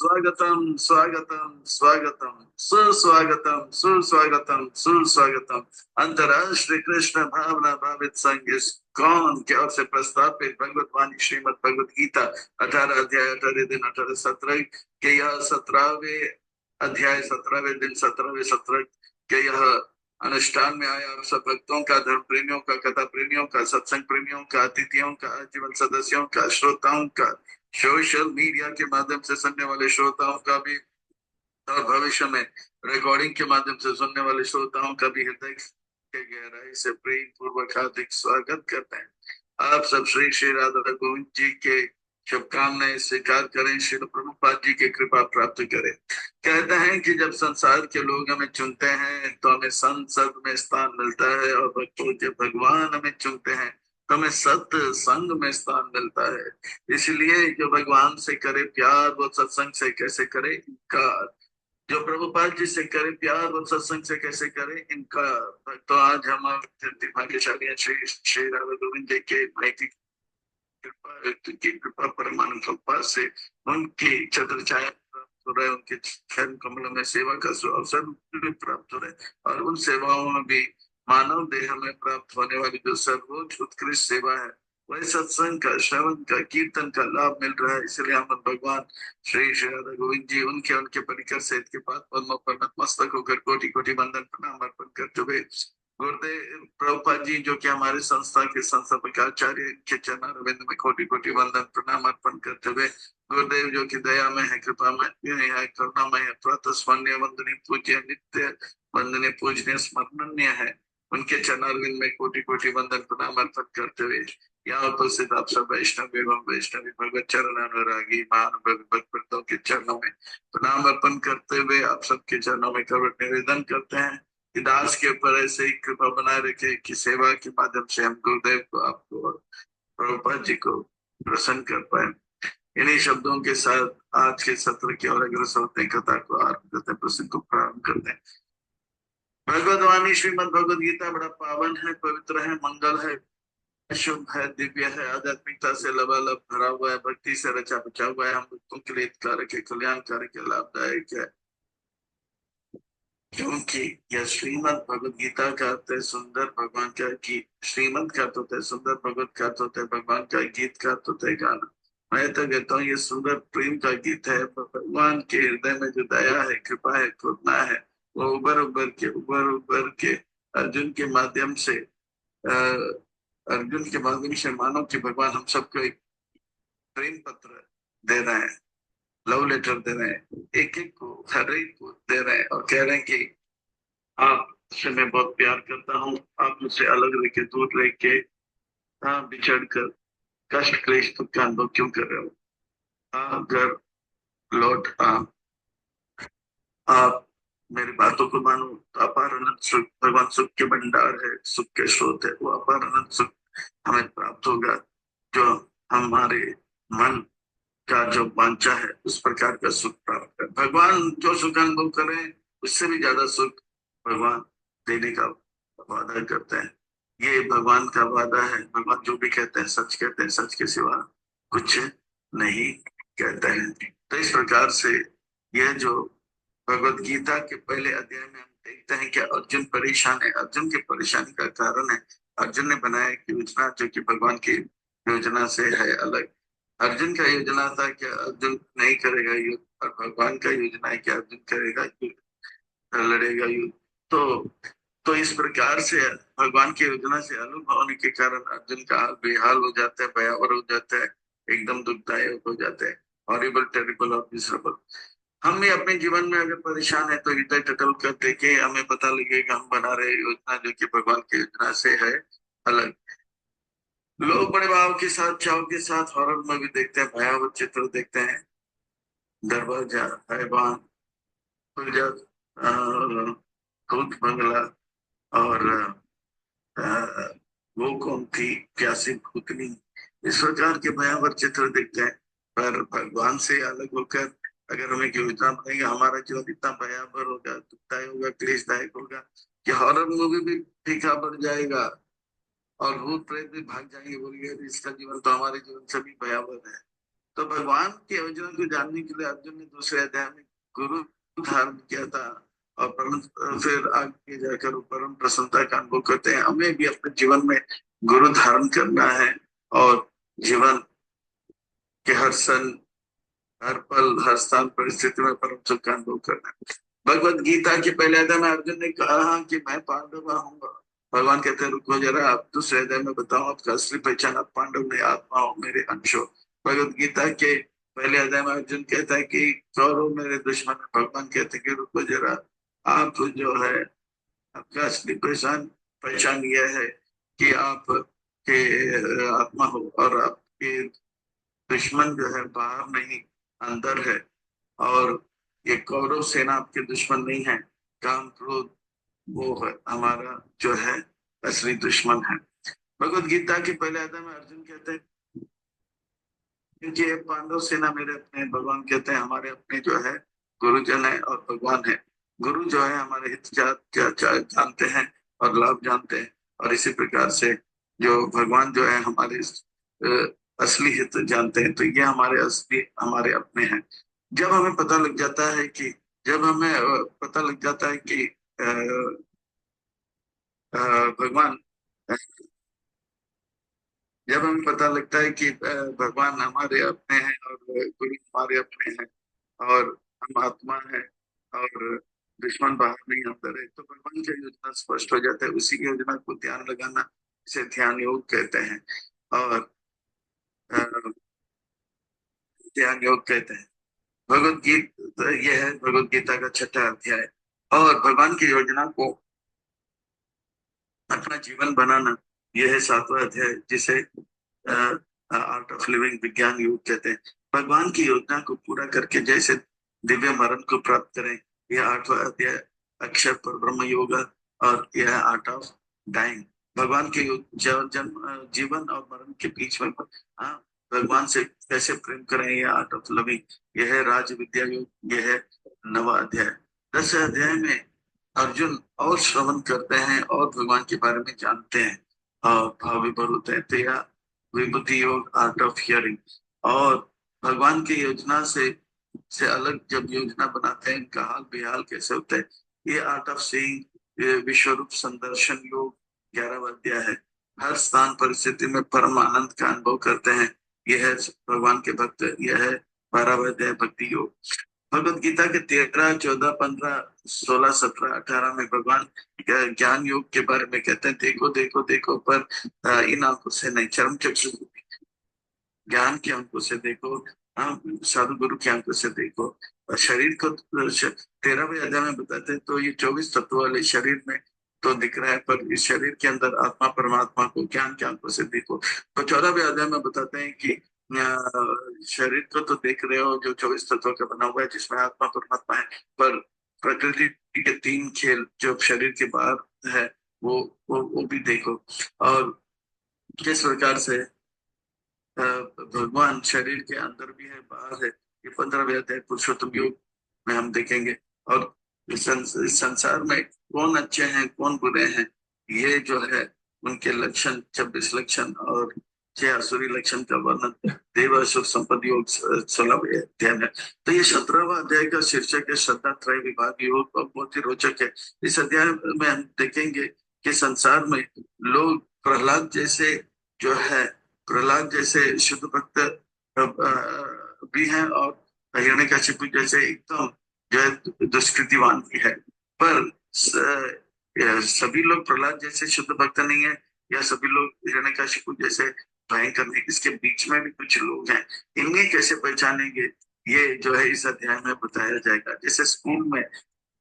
स्वागतम स्वागतम स्वागतम सुस्वागतम सुस्वागतम सुस्वागतम। अंतरराष्ट्रीय कृष्ण भावना भावित संघ कौन की ओर से प्रस्तावित भगवत वाणी श्रीमद भगवत गीता 18 अध्याय 18 दिन 18 17 के यह 17वें अध्याय 17वें दिन 17वें सत्र के यह अनुष्ठान में आया आप सब भक्तों का, धर्म प्रेमियों का, कथा प्रेमियों का, सत्संग प्रेमियों का, अतिथियों का, आजीवन सदस्यों का, श्रोताओं का, सोशल मीडिया के माध्यम से सुनने वाले श्रोताओं का भी और भविष्य में रिकॉर्डिंग के माध्यम से सुनने वाले श्रोताओं का भी हृदय के गहराई से प्रेम पूर्वक हार्दिक स्वागत करते हैं। आप सब श्री श्री राधा गोविंद जी के शुभकामनाएं स्वीकार करें, श्री प्रभुपाद जी की कृपा प्राप्त करें। कहते हैं कि जब संसार के लोग हमें चुनते हैं तो हमें संसद में स्थान मिलता है, और भक्तों जब भगवान हमें चुनते हैं तो हमें सत्य संग में स्थान मिलता है। इसलिए जो भगवान से करे प्यार वो सत्संग से कैसे करे इनकार, जो प्रभुपाद जी से करे प्यार वो सत्संग से कैसे करे इनकार। तो आज हम भाग्यशाली हैं श्री श्री राधा गोविंद जी के की कृपा परमानंद कृपा से उनकी छत्र छाया प्राप्त हो रहा है, उनके चरण कमलों में सेवा का अवसर भी प्राप्त हो रहा है, और उन सेवाओं में भी मानव देह में प्राप्त होने वाली जो सर्वोच्च उत्कृष्ट सेवा है वही सत्संग का, श्रवण का, कीर्तन का लाभ मिल रहा है। इसलिए हम भगवान श्री श्री राधा गोविंद जी उनके उनके परिकर से के पाद पद्मों पर नतमस्तक होकर कोटि कोटि वंदन प्रणाम अर्पण करते हुए गुरुदेव प्रभुपाद जी जो कि हमारे संस्था के संस्थापक आचार्य के चरण रविंद्र में कोटि कोटि वंदन प्रणाम अर्पण करते हुए गुरुदेव जो कि दया में है, कृपा में है, करुणामय है, प्रातः स्मरणीय वंदनीय पूज्य नित्य वंदनीय पूजनीय स्मरणीय है, उनके चरण रविंद्र में कोटि कोटि वंदन प्रणाम अर्पण करते हुए यहाँ उपस्थित आप सब वैष्णव एवं वैष्णवी भगवत चरण अनुरागी महानुभव भक्तों के चरणों में प्रणाम अर्पण करते हुए आप सबके चरणों में कवट निवेदन करते हैं कि दास के ऊपर ऐसे ही कृपा बनाए रखे कि सेवा के माध्यम से हम गुरुदेव को, आपको और प्रभुपाद जी को प्रसन्न कर पाए। इन्हीं शब्दों के साथ आज के सत्र की और अग्रसर होते कथा को आरंभ करते प्रसंग को प्रारंभ करते हैं। भगवत वाणी श्रीमद भगवद गीता बड़ा पावन है, पवित्र है, मंगल है, शुभ है, दिव्य है, आध्यात्मिकता से लबालब भरा हुआ है, भक्ति से रचा बचा हुआ है, हम भक्तों के लिए हितकारक है, कल्याणकारक है, लाभदायक है। क्योंकि यह श्रीमद भगवद गीता का अर्थ है सुंदर भगवान का गीत, श्रीमद का अर्थ होता है सुंदर, भगवत का अर्थ होता है भगवान का, गीत का अर्थ होता है गाना। मैं तो कहता हूँ ये सुंदर प्रेम का गीत है। भगवान के हृदय में जो दया है, कृपा है, करुणा है, वो उबर उबर के अर्जुन के माध्यम से अर्जुन के माध्यम से मानो कि भगवान हम सबको एक प्रेम पत्र दे रहे हैं, लव लेटर दे रहे हैं, एक एक को हर एक को दे रहे हैं और कह रहे हैं कि आपसे मैं बहुत प्यार करता हूँ, आप मुझसे अलग रह के, दूर रह के, बिछड़ कर कष्ट क्लेश दुख का अनुभव क्यों कर रहे हो? घर लौट आप मेरी बातों को मानो तो अपार अनंत सुख, भगवान सुख के भंडार है, सुख के स्रोत है, वो अपार अनंत सुख हमें प्राप्त होगा जो हमारे मन का जो वांछा है उस प्रकार का सुख प्राप्त कर। भगवान जो सुख अनुभव करें उससे भी ज्यादा सुख भगवान देने का वादा करते हैं। ये भगवान का वादा है। भगवान जो भी कहते हैं सच कहते हैं, सच के सिवा कुछ नहीं कहते हैं। तो इस प्रकार से यह जो भगवत गीता के पहले अध्याय में हम देखते हैं कि अर्जुन परेशान है। अर्जुन की परेशानी का कारण है अर्जुन ने बनाया एक योजना जो कि भगवान की योजना से है अलग। अर्जुन का योजना था कि अर्जुन नहीं करेगा युद्ध, और भगवान का योजना है कि अर्जुन करेगा युद्ध, लड़ेगा युद्ध। तो इस प्रकार से भगवान की योजना से अलग होने के कारण अर्जुन का हाल बेहाल हो जाता है, भयावह हो जाता है, एकदम दुखदायक हो जाता है, हॉरिबल, टेरिबल और मिजरेबल। हम भी अपने जीवन में अगर परेशान है तो हृदय टटल कर देखे हमें पता लगेगा हम बना रहे योजना जो कि भगवान की योजना से है अलग। लोग बड़े भाव के साथ, चाव के साथ हॉरर मूवी देखते हैं, भयावह चित्र देखते हैं, दरवाजा, हैवान, खुलजा, भूत बंगला और वो कौन थी, प्यासी भूतनी, इस प्रकार के भयावह चित्र देखते हैं। पर भगवान से अलग होकर अगर हमें योजना बनाएंगे हमारा जीवन इतना भयावह होगा, दुखदायक होगा, क्लेशदायक होगा कि हॉरर मूवी भी फीका पड़ जाएगा और भूत प्रेत भी भाग जाएंगे, बोलिए इसका जीवन तो हमारे जीवन से भी भयावह है। तो भगवान की योजना को जानने के लिए अर्जुन ने दूसरे अध्याय में गुरु धारण किया था। और फिर आगे जाकर वो परम प्रसन्नता का अनुभव करते हैं। हमें भी अपने जीवन में गुरु धारण करना है और जीवन के हर सन, हर पल, हर स्थान, परिस्थिति में परम सुख का अनुभव करना है। भगवत गीता के पहले अध्याय में अर्जुन ने कहा कि मैं पांडव हूँ। भगवान कहते हैं रुको जरा, आप दूसरे अध्याय में बताओ आपका असली पहचान, आप पांडव नहीं, आत्मा हो, मेरे अंश हो। भगवत गीता के पहले अध्याय में अर्जुन कहता है कि कौरव मेरे दुश्मन है। भगवान कहते हैं कि रुको जरा, आप जो है, आपका असली पहचान पहचान यह है कि आप के आत्मा हो और आपके दुश्मन जो है बाहर नहीं, अंदर है। और ये कौरव सेना आपके दुश्मन नहीं है, काम क्रोध वो है हमारा जो है असली दुश्मन है। भगवत गीता के पहले अध्याय में अर्जुन कहते हैं क्योंकि ये पांडव सेना मेरे अपने, भगवान कहते हैं हमारे अपने जो है गुरुजन है और भगवान है। गुरु जो है हमारे हित जानते हैं और लाभ जानते हैं, और इसी प्रकार से जो भगवान जो है हमारे असली हित जानते हैं। तो ये हमारे असली, हमारे अपने हैं। जब हमें पता लग जाता है कि, जब हमें पता लग जाता है कि भगवान, जब हमें पता लगता है कि भगवान हमारे अपने हैं और गुरु हमारे अपने हैं और हम आत्मा है और दुश्मन बाहर नहीं अंदर है, तो भगवान की योजना स्पष्ट हो जाता है। उसी की योजना को ध्यान लगाना, इसे ध्यान योग कहते हैं। और अ, ध्यान योग कहते हैं। भगवत गीता, यह है भगवत गीता का छठा अध्याय। और भगवान की योजना को अपना जीवन बनाना, यह है सातवां अध्याय, जिसे आर्ट ऑफ लिविंग, विज्ञान योग कहते हैं। भगवान की योजना को पूरा करके जैसे दिव्य मरण को प्राप्त करें, यह आठवां अध्याय अक्षर पर ब्रह्म योग। और यह आर्ट ऑफ डाइंग, भगवान के जीवन और मरण के बीच में हाँ, भगवान से कैसे प्रेम करें, यह आर्ट ऑफ लविंग, यह है राज विद्या योग। यह है नवा अध्याय। 10वें अध्याय में अर्जुन और श्रवण करते हैं और भगवान के बारे में जानते हैं और भाव विभोर होते हैं। तो यह विभूति योग, आर्ट ऑफ हियरिंग। और भगवान की योजना से अलग जब योजना बनाते हैं, इनका हाल बेहाल कैसे होता है, ये आर्ट ऑफ सीइंग, विश्व रूप संदर्शन योग 11वां अध्याय है। हर स्थान परिस्थिति में परम आनंद का अनुभव करते हैं, यह है भगवान के भक्त। यह है 12वां अध्याय भक्ति योग। भगवत गीता के 13, 14, 15, 16, 17, 18 में भगवान ज्ञान योग के बारे में कहते हैं देखो देखो देखो, पर इन आंखों से नहीं, चरम चक्षु ज्ञान की आंखों से देखो, साधु गुरु की आंखों से देखो। और शरीर को 13वें अध्याय में बताते हैं तो ये 24 तत्व वाले शरीर में तो दिख रहा है, पर इस शरीर के अंदर आत्मा परमात्मा को ज्ञान की आंखों से देखो। तो 14वें अध्याय में बताते हैं कि शरीर को तो देख रहे हो जो 24 तत्वों का बना हुआ है, जिसमें आत्मा परमात्मा है, पर प्रकृति के 3 खेल जो शरीर के बाहर है वो भी देखो। और किस प्रकार से भगवान शरीर के अंदर भी है, बाहर है, ये 15वें अध्याय पुरुषोत्तम योग में हम देखेंगे। और इस संसार में कौन अच्छे हैं कौन बुरे हैं, ये जो है उनके लक्षण, 26 लक्षण और 6 आसुरी लक्षण का वर्णन देव असुर संपद योग 16वें अध्याय में। तो ये 17वां अध्याय का शीर्षक है श्रद्धा त्रय विभाग योग, और बहुत ही रोचक है। इस अध्याय में हम देखेंगे कि संसार में लोग प्रहलाद जैसे जो है, प्रहलाद जैसे शुद्ध भक्त भी हैं, और हिरण्यकशिपु जैसे एकदम जो है दुष्कृतिवान भी है। पर सभी लोग प्रहलाद जैसे शुद्ध भक्त नहीं है, या सभी लोग हिरण्यकशिपु जैसे भयंकर नहीं, इसके बीच में भी कुछ लोग हैं। इन्हें कैसे पहचानेंगे, ये जो है इस अध्याय में बताया जाएगा। जैसे स्कूल में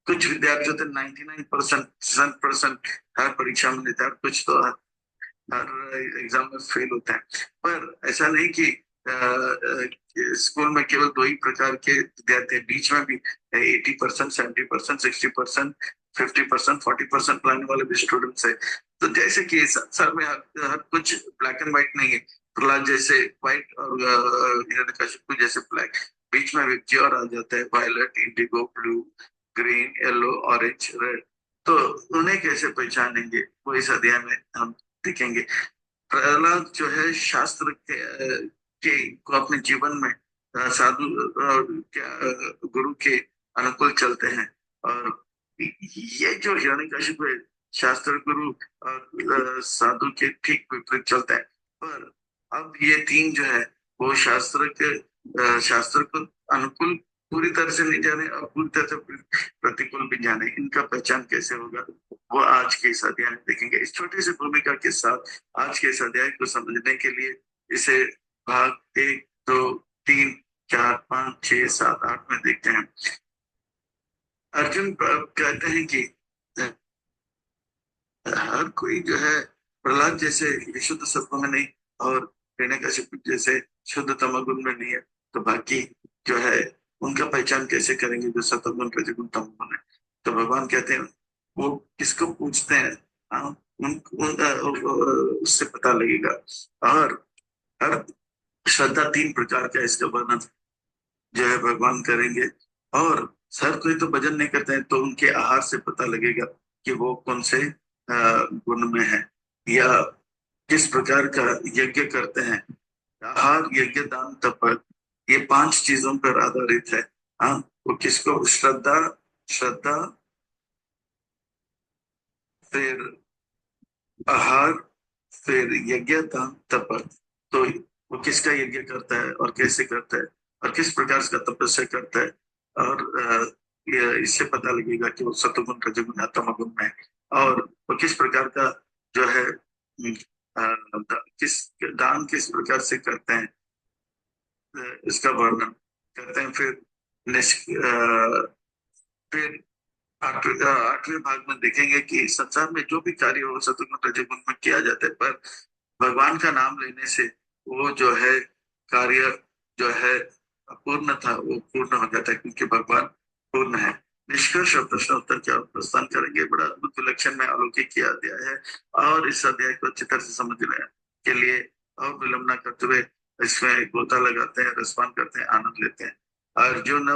कुछ विद्यार्थी होते 99% हर परीक्षा में देते हैं, कुछ तो हर एग्जाम में फेल होता है। पर ऐसा नहीं कि स्कूल में केवल 2 ही प्रकार के विद्यार्थी हैं, बीच में भी 80%, 70%, 60%, 50%, 40% लाने वाले भी स्टूडेंट्स है। तो जैसे कि संसार में हर कुछ ब्लैक एंड व्हाइट नहीं है। प्रहलाद जैसे व्हाइट और हिरण्यकशिपु जैसे ब्लैक, बीच में व्यक्ति और आ जाता है, violet, indigo, blue, green, yellow, orange, red. तो उन्हें कैसे पहचानेंगे, वो इस अध्याय में हम देखेंगे। प्रहलाद जो है शास्त्र के को अपने जीवन में साधु गुरु के अनुकूल चलते हैं। और ये जो हिरण्यकशिपु है, शास्त्र गुरु और साधु के ठीक विपरीत चलता है। पर अब ये तीन जो है वो शास्त्र को अनुकूल पूरी तरह से नहीं जाने और पूरी तरह से प्रतिकूल भी जाने, इनका पहचान कैसे होगा वो आज के इस अध्याय में देखेंगे। इस छोटी सी भूमिका के साथ आज के इस अध्याय को समझने के लिए इसे भाग 1, 2, 3, 4, 5, 6, 7, 8 में देखते हैं। अर्जुन कहते हैं कि हर कोई जो है प्रहलाद जैसे विशुद्ध सत्व में नहीं और हिरण्यकशिपु जैसे शुद्ध तमोगुण में नहीं है, तो बाकी जो है उनका पहचान कैसे करेंगे जो सत्वगुण रजोगुण तमोगुण है। तो भगवान कहते हैं वो किसको पूछते हैं, हाँ, उससे पता लगेगा। और हर श्रद्धा 3 प्रकार का, इसका वर्णन जो है भगवान करेंगे। और हर कोई तो भजन नहीं करते हैं, तो उनके आहार से पता लगेगा कि वो कौन से गुण में है या किस प्रकार का यज्ञ करते हैं। आहार, यज्ञ, दान, तप, ये 5 चीजों पर आधारित है। हाँ, वो किसको श्रद्धा, श्रद्धा, फिर आहार, फिर यज्ञ, दान, तप। तो वो किसका यज्ञ करता है और कैसे करता है और किस प्रकार का तपस्या करता है, और इससे पता लगेगा कि वो सत्वगुण, रजोगुण या तमोगुण में है। और वो किस प्रकार का जो है किस दान किस प्रकार से करते हैं, इसका वर्णन करते हैं। फिर फिर 8वें भाग में देखेंगे कि संसार में जो भी कार्य हो सतुगुण रजोगुण में किया जाता है, पर भगवान का नाम लेने से वो जो है कार्य जो है अपूर्ण था वो पूर्ण हो जाता है, क्योंकि भगवान पूर्ण है। निष्कर्ष और प्रश्न उत्तर का प्रस्थान करेंगे। बड़ा अद्भुत विलक्षण में अलौकिक किया अध्याय है, और इस अध्याय को अच्छी तरह से समझने के लिए और विलंब न करते हुए इसमें गोता लगाते हैं, रसपान करते हैं, आनंद लेते हैं। अर्जुन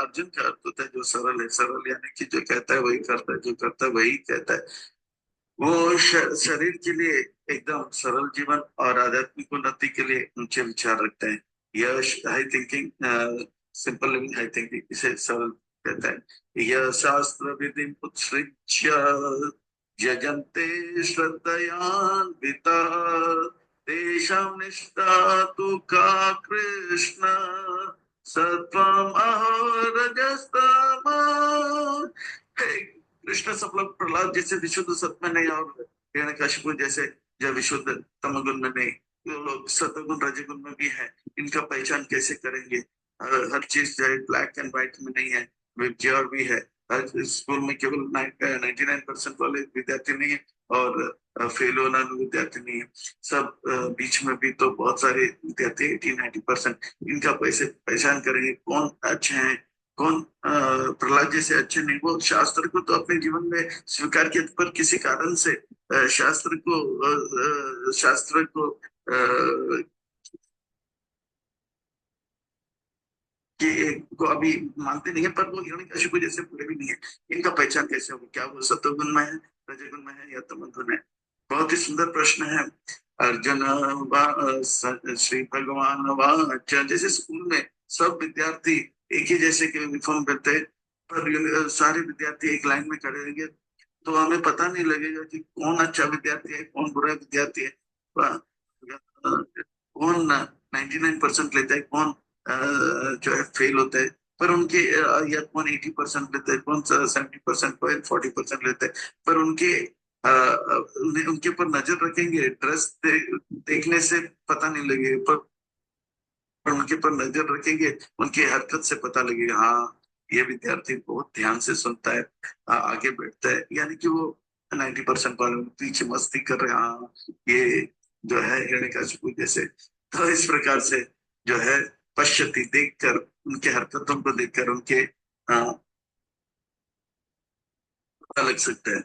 अर्जुन का अर्थ होता है जो सरल है। सरल यानी कि जो कहता है वही करता है, जो करता है वही कहता है। वो शरीर के लिए एकदम सरल जीवन और आध्यात्मिक उन्नति के लिए ऊंचे विचार रखते हैं। यह high thinking, simple living, high thinking, इसे सरल कहते हैं। यह शास्त्र विधि उत्सृज्य यजन्ते श्रद्धयान्विता तेषां निष्ठा तु का कृष्ण सत्वम अहो रजस्तमः। हे कृष्ण, सब लोग प्रहलाद जैसे विशुद्ध सत्व में नहीं और हिरण्यकशिपु जैसे जो विशुद्ध तमोगुण में नहीं, वो लोग सत्वगुण रजोगुण में भी है। इनका पहचान कैसे करेंगे? हर चीज जो है ब्लैक एंड व्हाइट में नहीं है, विबग्योर भी है। हर स्कूल में केवल 99% वाले विद्यार्थी नहीं है और फेल होना विद्यार्थी नहीं है। सब बीच में भी तो बहुत सारे विद्यार्थी 80-90%। इनका पहचान करेंगे कौन अच्छे हैं, कौन प्रहलाद जैसे अच्छे नहीं। वो शास्त्र को तो अपने जीवन में स्वीकार किया, पर किसी कारण से शास्त्र को अभी मानते नहीं है, पर वो हिरण्यकशिपु जैसे पूरे भी नहीं है। इनका पहचान कैसे होगी? क्या वो सत्वगुण में है, रजोगुण में है या तमोगुण में? बहुत ही सुंदर प्रश्न है। अर्जुन श्री भगवान वाच, जैसे स्कूल में सब विद्यार्थी एक ही जैसे के यूनिफॉर्म पहनते हैं, पर सारे विद्यार्थी एक लाइन में खड़े रहेंगे तो हमें पता नहीं लगेगा कि कौन अच्छा विद्यार्थी है, कौन बुरा विद्यार्थी है, कौन 99% लेता है, कौन जो है फेल होता है। पर उनके या कौन 80% लेता है, कौन 70%, कौन 40% लेता है। पर उनके ऊपर नजर रखेंगे, देखने से पता नहीं लगेगा, पर उनके ऊपर नजर रखेंगे, उनके हरकत से पता लगेगा, हाँ ये विद्यार्थी बहुत ध्यान से सुनता है, आगे बैठता है, यानी कि वो 90% वाले पीछे मस्ती कर रहे हैं, हाँ ये जो है हिरण्यकशिपु जैसे। तो इस प्रकार से जो है पश्यति, देखकर उनके हरकतों को देखकर उनके पता लग सकता है।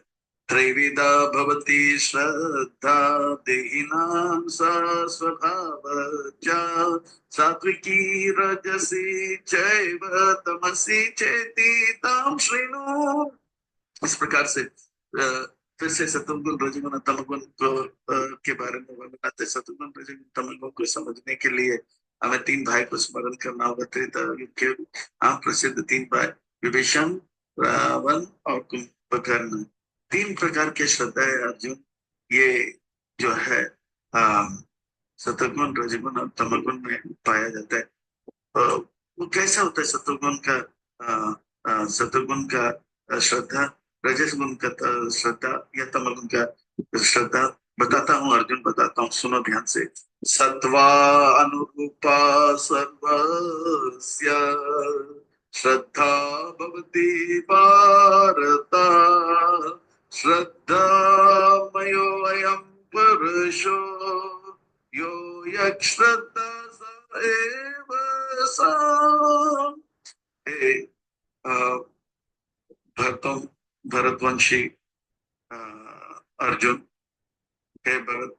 त्रैविधा भवति श्रद्धा देहिनां सा स्वभावजा सात्विकी रजसी चैव तमसी चेति तां शृणु। इस प्रकार से फिर से सतुगुण रजोगुण और तमोगुण को के बारे में वर्णन आते हैं। सतुगुण रजोगुण तमोगुण को समझने के लिए हमें तीन भाई को स्मरण करना होगा। त्रेता युग के प्रसिद्ध तीन भाई विभीषण, रावण और कुंभकर्ण। तीन प्रकार के श्रद्धा है अर्जुन। ये जो है सतुगुण रजोगुण और तमोगुण में पाया जाता है। वो कैसा होता है सतुगुण का सतुगुण का श्रद्धा, रजस गुण का श्रद्धा या तमोगुण का श्रद्धा? बताता हूँ अर्जुन, बताता हूँ, सुनो ध्यान से। सत्वा अनुरूपा सर्वस्य श्रद्धा भवति भारत, श्रद्धा मयो अयं पुरुषो यो यश्रद्धा स एव सा। हे भरतों भरतवंशी अर्जुन, हे भरत,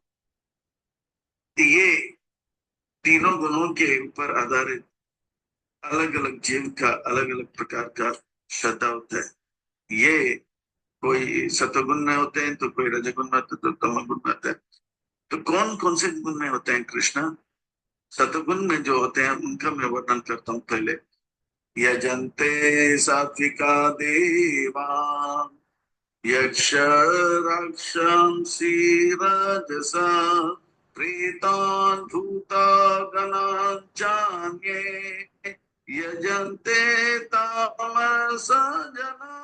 ये तीनों गुणों के ऊपर आधारित अलग अलग जीव का अलग अलग प्रकार का श्रद्धा होता है। ये कोई सतोगुण में होते हैं, तो कोई रजगुण में होते हैं, तो तमोगुण में होते हैं। तो कौन कौन से गुण में होते हैं कृष्णा? सतोगुण में जो होते हैं उनका मैं वर्णन करता हूँ पहले। यजन्ते सात्विका देवा यक्ष राक्षसी राजसा प्रेतान् भूतागणान् चान्ये यजन्ते तामसा जना।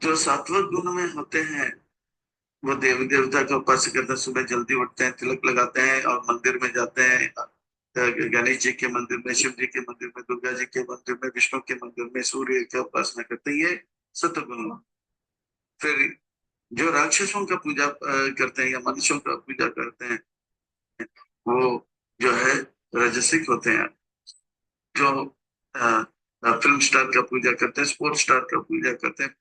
जो सात्विक गुण में होते हैं वो देवी देवता का उपासना करते हैं, सुबह जल्दी उठते हैं, तिलक लगाते हैं और मंदिर में जाते हैं। गणेश जी के मंदिर में, शिव जी के मंदिर में, दुर्गा जी के मंदिर में, विष्णु के मंदिर में सूर्य की उपासना करते हैं। ये सतगुण। फिर जो राक्षसों का पूजा करते हैं या मनुष्यों का पूजा करते हैं, वो जो है राजसिक होते हैं। जो फिल्म स्टार का पूजा करते हैं, स्पोर्ट्स स्टार का पूजा करते हैं,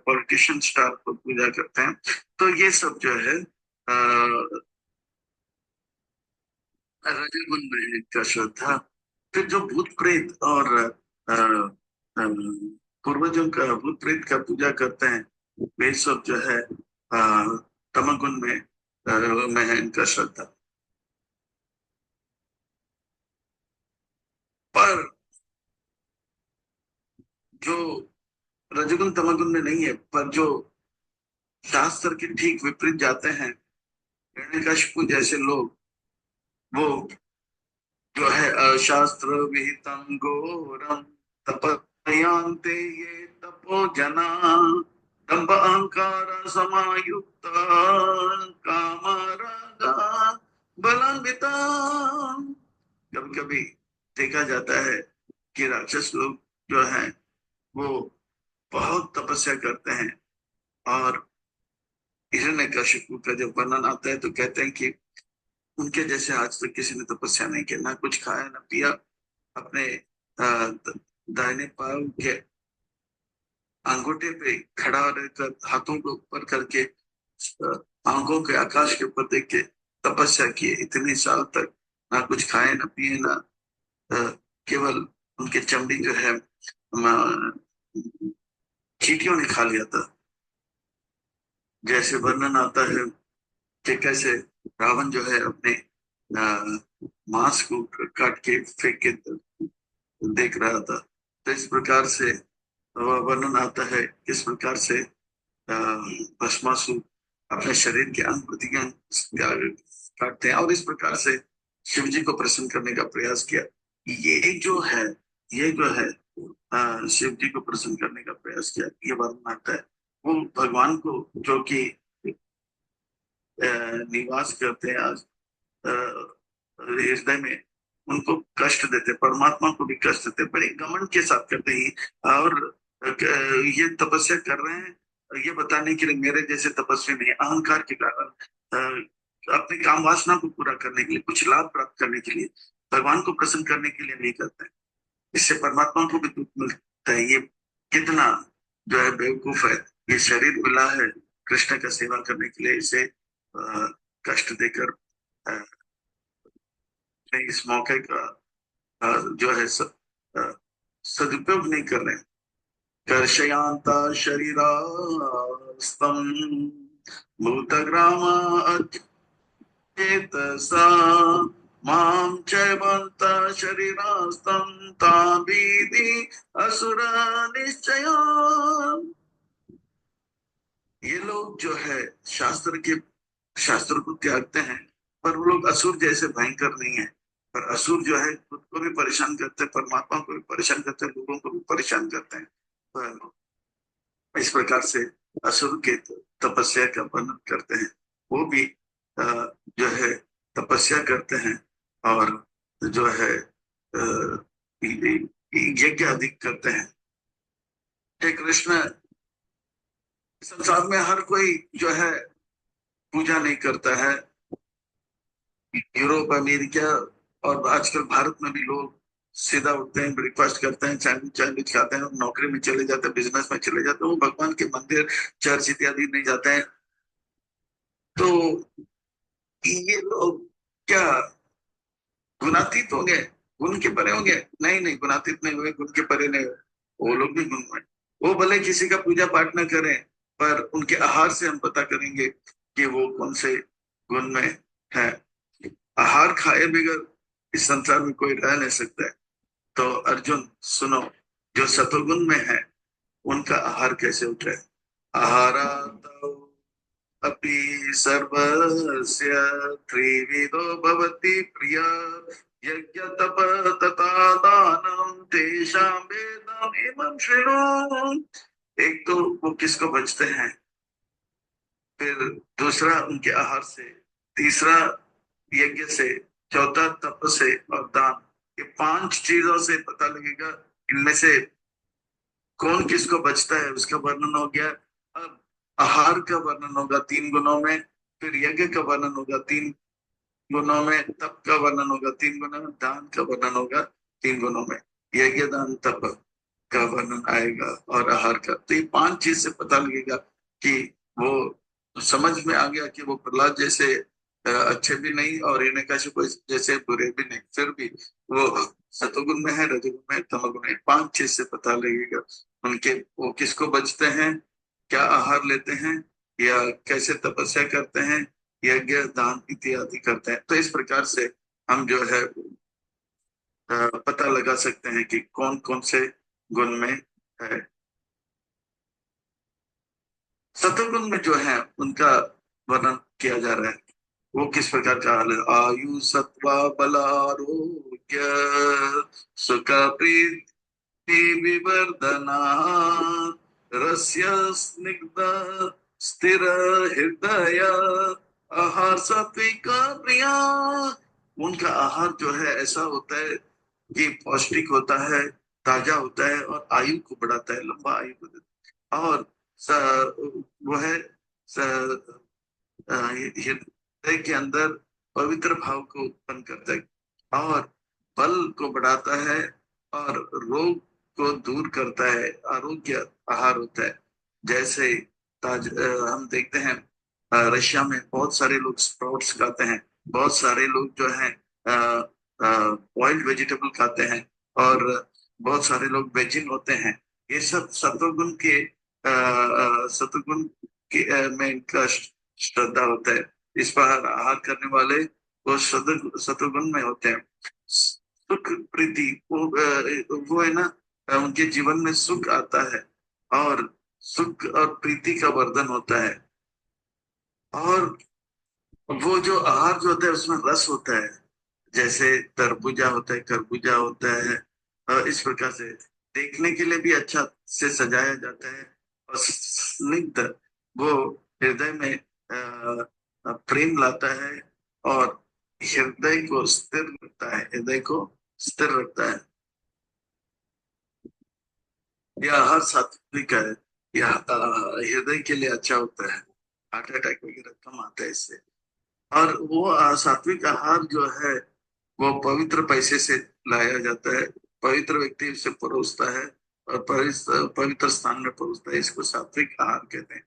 पॉलिटिशियन स्टार को पूजा करते हैं, तो ये सब जो है रजोगुण में का श्रद्धा। फिर जो भूत प्रेत और अ, अ, पूर्वजों का भूत प्रेत का पूजा करते हैं, वे सब जो है तमोगुण में है इनका श्रद्धा। पर जो रजोगुण तमोगुण में नहीं है, पर जो शास्त्र के ठीक विपरीत जाते हैं, हिरण्यकशिपु जैसे लोग, वो जो है शास्त्र विहितं घोरम तपयांते ये तपो जना दंभ अहंकार समायुक्त कामरागा बलान्विता। कभी कभी देखा जाता है कि राक्षस लोग जो हैं वो बहुत तपस्या करते हैं, और हिरण्यकशिपु का जब वर्णन आता है तो कहते हैं कि उनके जैसे आज तक किसी ने तपस्या नहीं किया, ना कुछ खाया ना पिया, अपने दाहिने पांव के अंगूठे पे खड़ा रहकर हाथों को ऊपर करके आंखों के आकाश के ऊपर देख के तपस्या किए इतने साल तक। ना कुछ खाए ना पिए, ना केवल उनके चमड़ी जो है चींटियों ने खा लिया था। जैसे वर्णन आता है कि कैसे रावण जो है अपने मांस को काट के फेंक के देख रहा था। तो इस प्रकार से वर्णन आता है किस प्रकार से भस्मासुर अपने शरीर के अंग प्रत्यंग काटते हैं, और इस प्रकार से शिव जी को प्रसन्न करने का प्रयास किया। ये जो है ये जो है शिव जी को प्रसन्न करने का प्रयास किया, ये वर्णन आता है। वो भगवान को जो कि निवास करते हैं आज हृदय में, उनको कष्ट देते, परमात्मा को भी कष्ट देते, बड़े घमंड के साथ करते ही। और ये तपस्या कर रहे हैं ये बताने के लिए मेरे जैसे तपस्वी नहीं, अहंकार के कारण अपने काम वासना को पूरा करने के लिए, कुछ लाभ प्राप्त करने के लिए, भगवान को प्रसन्न करने के लिए नहीं करते हैं। इससे परमात्मा को भी दुख मिलता है। ये कितना जो है बेवकूफ है। ये शरीर मिला है कृष्ण का सेवा करने के लिए, इसे कष्ट देकर इस मौके का जो है सदुपयोग नहीं कर रहे हैं। कर्षयांता शरीरास्तम भूतग्राम अचेतसा माम चैवंत शरीरास्तम ताबीति असुर निश्चय। ये लोग जो है शास्त्र को त्यागते हैं, पर वो लोग असुर जैसे भयंकर नहीं है। पर असुर जो है खुद को भी परेशान करते हैं, परमात्मा को भी परेशान करते हैं, लोगों को भी परेशान करते हैं। पर इस प्रकार से असुर के तपस्या का वर्णन करते हैं। वो भी अ, जो है तपस्या करते हैं और जो है यज्ञ अधिक करते हैं। हे कृष्ण, संसार में हर कोई जो है पूजा नहीं करता है। यूरोप, अमेरिका और आजकल भारत में भी लोग सीधा उठते हैं, ब्रेकफास्ट करते हैं, सैंडविच खाते हैं और नौकरी में चले जाते हैं, बिजनेस में चले जाते हैं। वो भगवान के मंदिर, चर्च इत्यादि नहीं जाते हैं। तो ये लोग क्या गुणातीत होंगे, गुण के परे होंगे? नहीं नहीं, गुणातीत नहीं हुए, गुण के परे नहीं हुए। वो लोग भी गुण में, वो भले किसी का पूजा पाठ न करें, पर उनके आहार से हम पता करेंगे कि वो कौन से गुण में है। आहार खाए बगैर इस संसार में कोई रह नहीं सकता है। तो अर्जुन सुनो, जो सतोगुण में है उनका आहार कैसे उठे। आहारा अपि सर्वस्य त्रिविधो भवति प्रिया यज्ञ तप तथा दानं तेषां वेदम् इमं शृणु। एक तो वो किसको बचते हैं, फिर दूसरा उनके आहार से, तीसरा यज्ञ से, चौथा तप से और दान। ये पांच चीजों से पता लगेगा इनमें से कौन किसको बचता है, उसका वर्णन हो गया। अब आहार का वर्णन होगा तीन गुणों में, फिर यज्ञ का वर्णन होगा तीन गुणों में, तप का वर्णन होगा तीन गुणों में, दान का वर्णन होगा तीन गुणों में। यज्ञ दान तप का वर्णन आएगा और आहार का। तो ये पांच चीज से पता लगेगा कि वो समझ में आ गया कि वो प्रहलाद जैसे अच्छे भी नहीं और हिरण्यकशिपु जैसे बुरे भी नहीं, फिर भी वो सतोगुण में है, रजोगुण में है, तमोगुण में है। पांच चीज से पता लगेगा उनके, वो किसको बचते हैं, क्या आहार लेते हैं, या कैसे तपस्या करते हैं, यज्ञ दान इत्यादि करते हैं। तो इस प्रकार से हम जो है पता लगा सकते हैं कि कौन कौन से गुण में है। सतोगुण में जो है उनका वर्णन किया जा रहा है। वो किस प्रकार का हाल है। आयु सत्व बल आरोग्य सुख प्रीति विवर्धना रस्य स्निग्ध स्थिर हृदय आहार सात्विक प्रिया। उनका आहार जो है ऐसा होता है कि पौष्टिक होता है, ताजा होता है और आयु को बढ़ाता है, लंबा आयु को देता है। और स, वो है हृदय के अंदर पवित्र भाव को उत्पन्न करता है और बल को बढ़ाता है और रोग को दूर करता है। आरोग्य आहार होता है। जैसे हम देखते हैं रशिया में बहुत सारे लोग स्प्राउट्स खाते हैं, बहुत सारे लोग जो है बॉइल्ड वेजिटेबल खाते हैं और बहुत सारे लोग वेजिन होते हैं। ये सब सत्वगुण के सत्वगुण के में इनका श्रद्धा होता है। इस पर आहार करने वाले वो सत्वगुण में होते हैं। सुख प्रीति वो है ना, उनके जीवन में सुख आता है और सुख और प्रीति का वर्धन होता है। और वो जो आहार जो होता है उसमें रस होता है, जैसे तरबूजा होता है, खरबूजा होता है। इस प्रकार से देखने के लिए भी अच्छा से सजाया जाता है और स्निग्ध, वो हृदय में प्रेम लाता है और हृदय को स्थिर रखता है, हृदय को स्थिर रखता है। यह आहार सात्विक है। यह हृदय के लिए अच्छा होता है, हार्ट अटैक वगैरह कम आता है इससे। और वो सात्विक आहार जो है वो पवित्र पैसे से लाया जाता है, पवित्र व्यक्ति उसे परोसता है और पवित्र स्थान में परोसता है। इसको सात्विक आहार कहते हैं।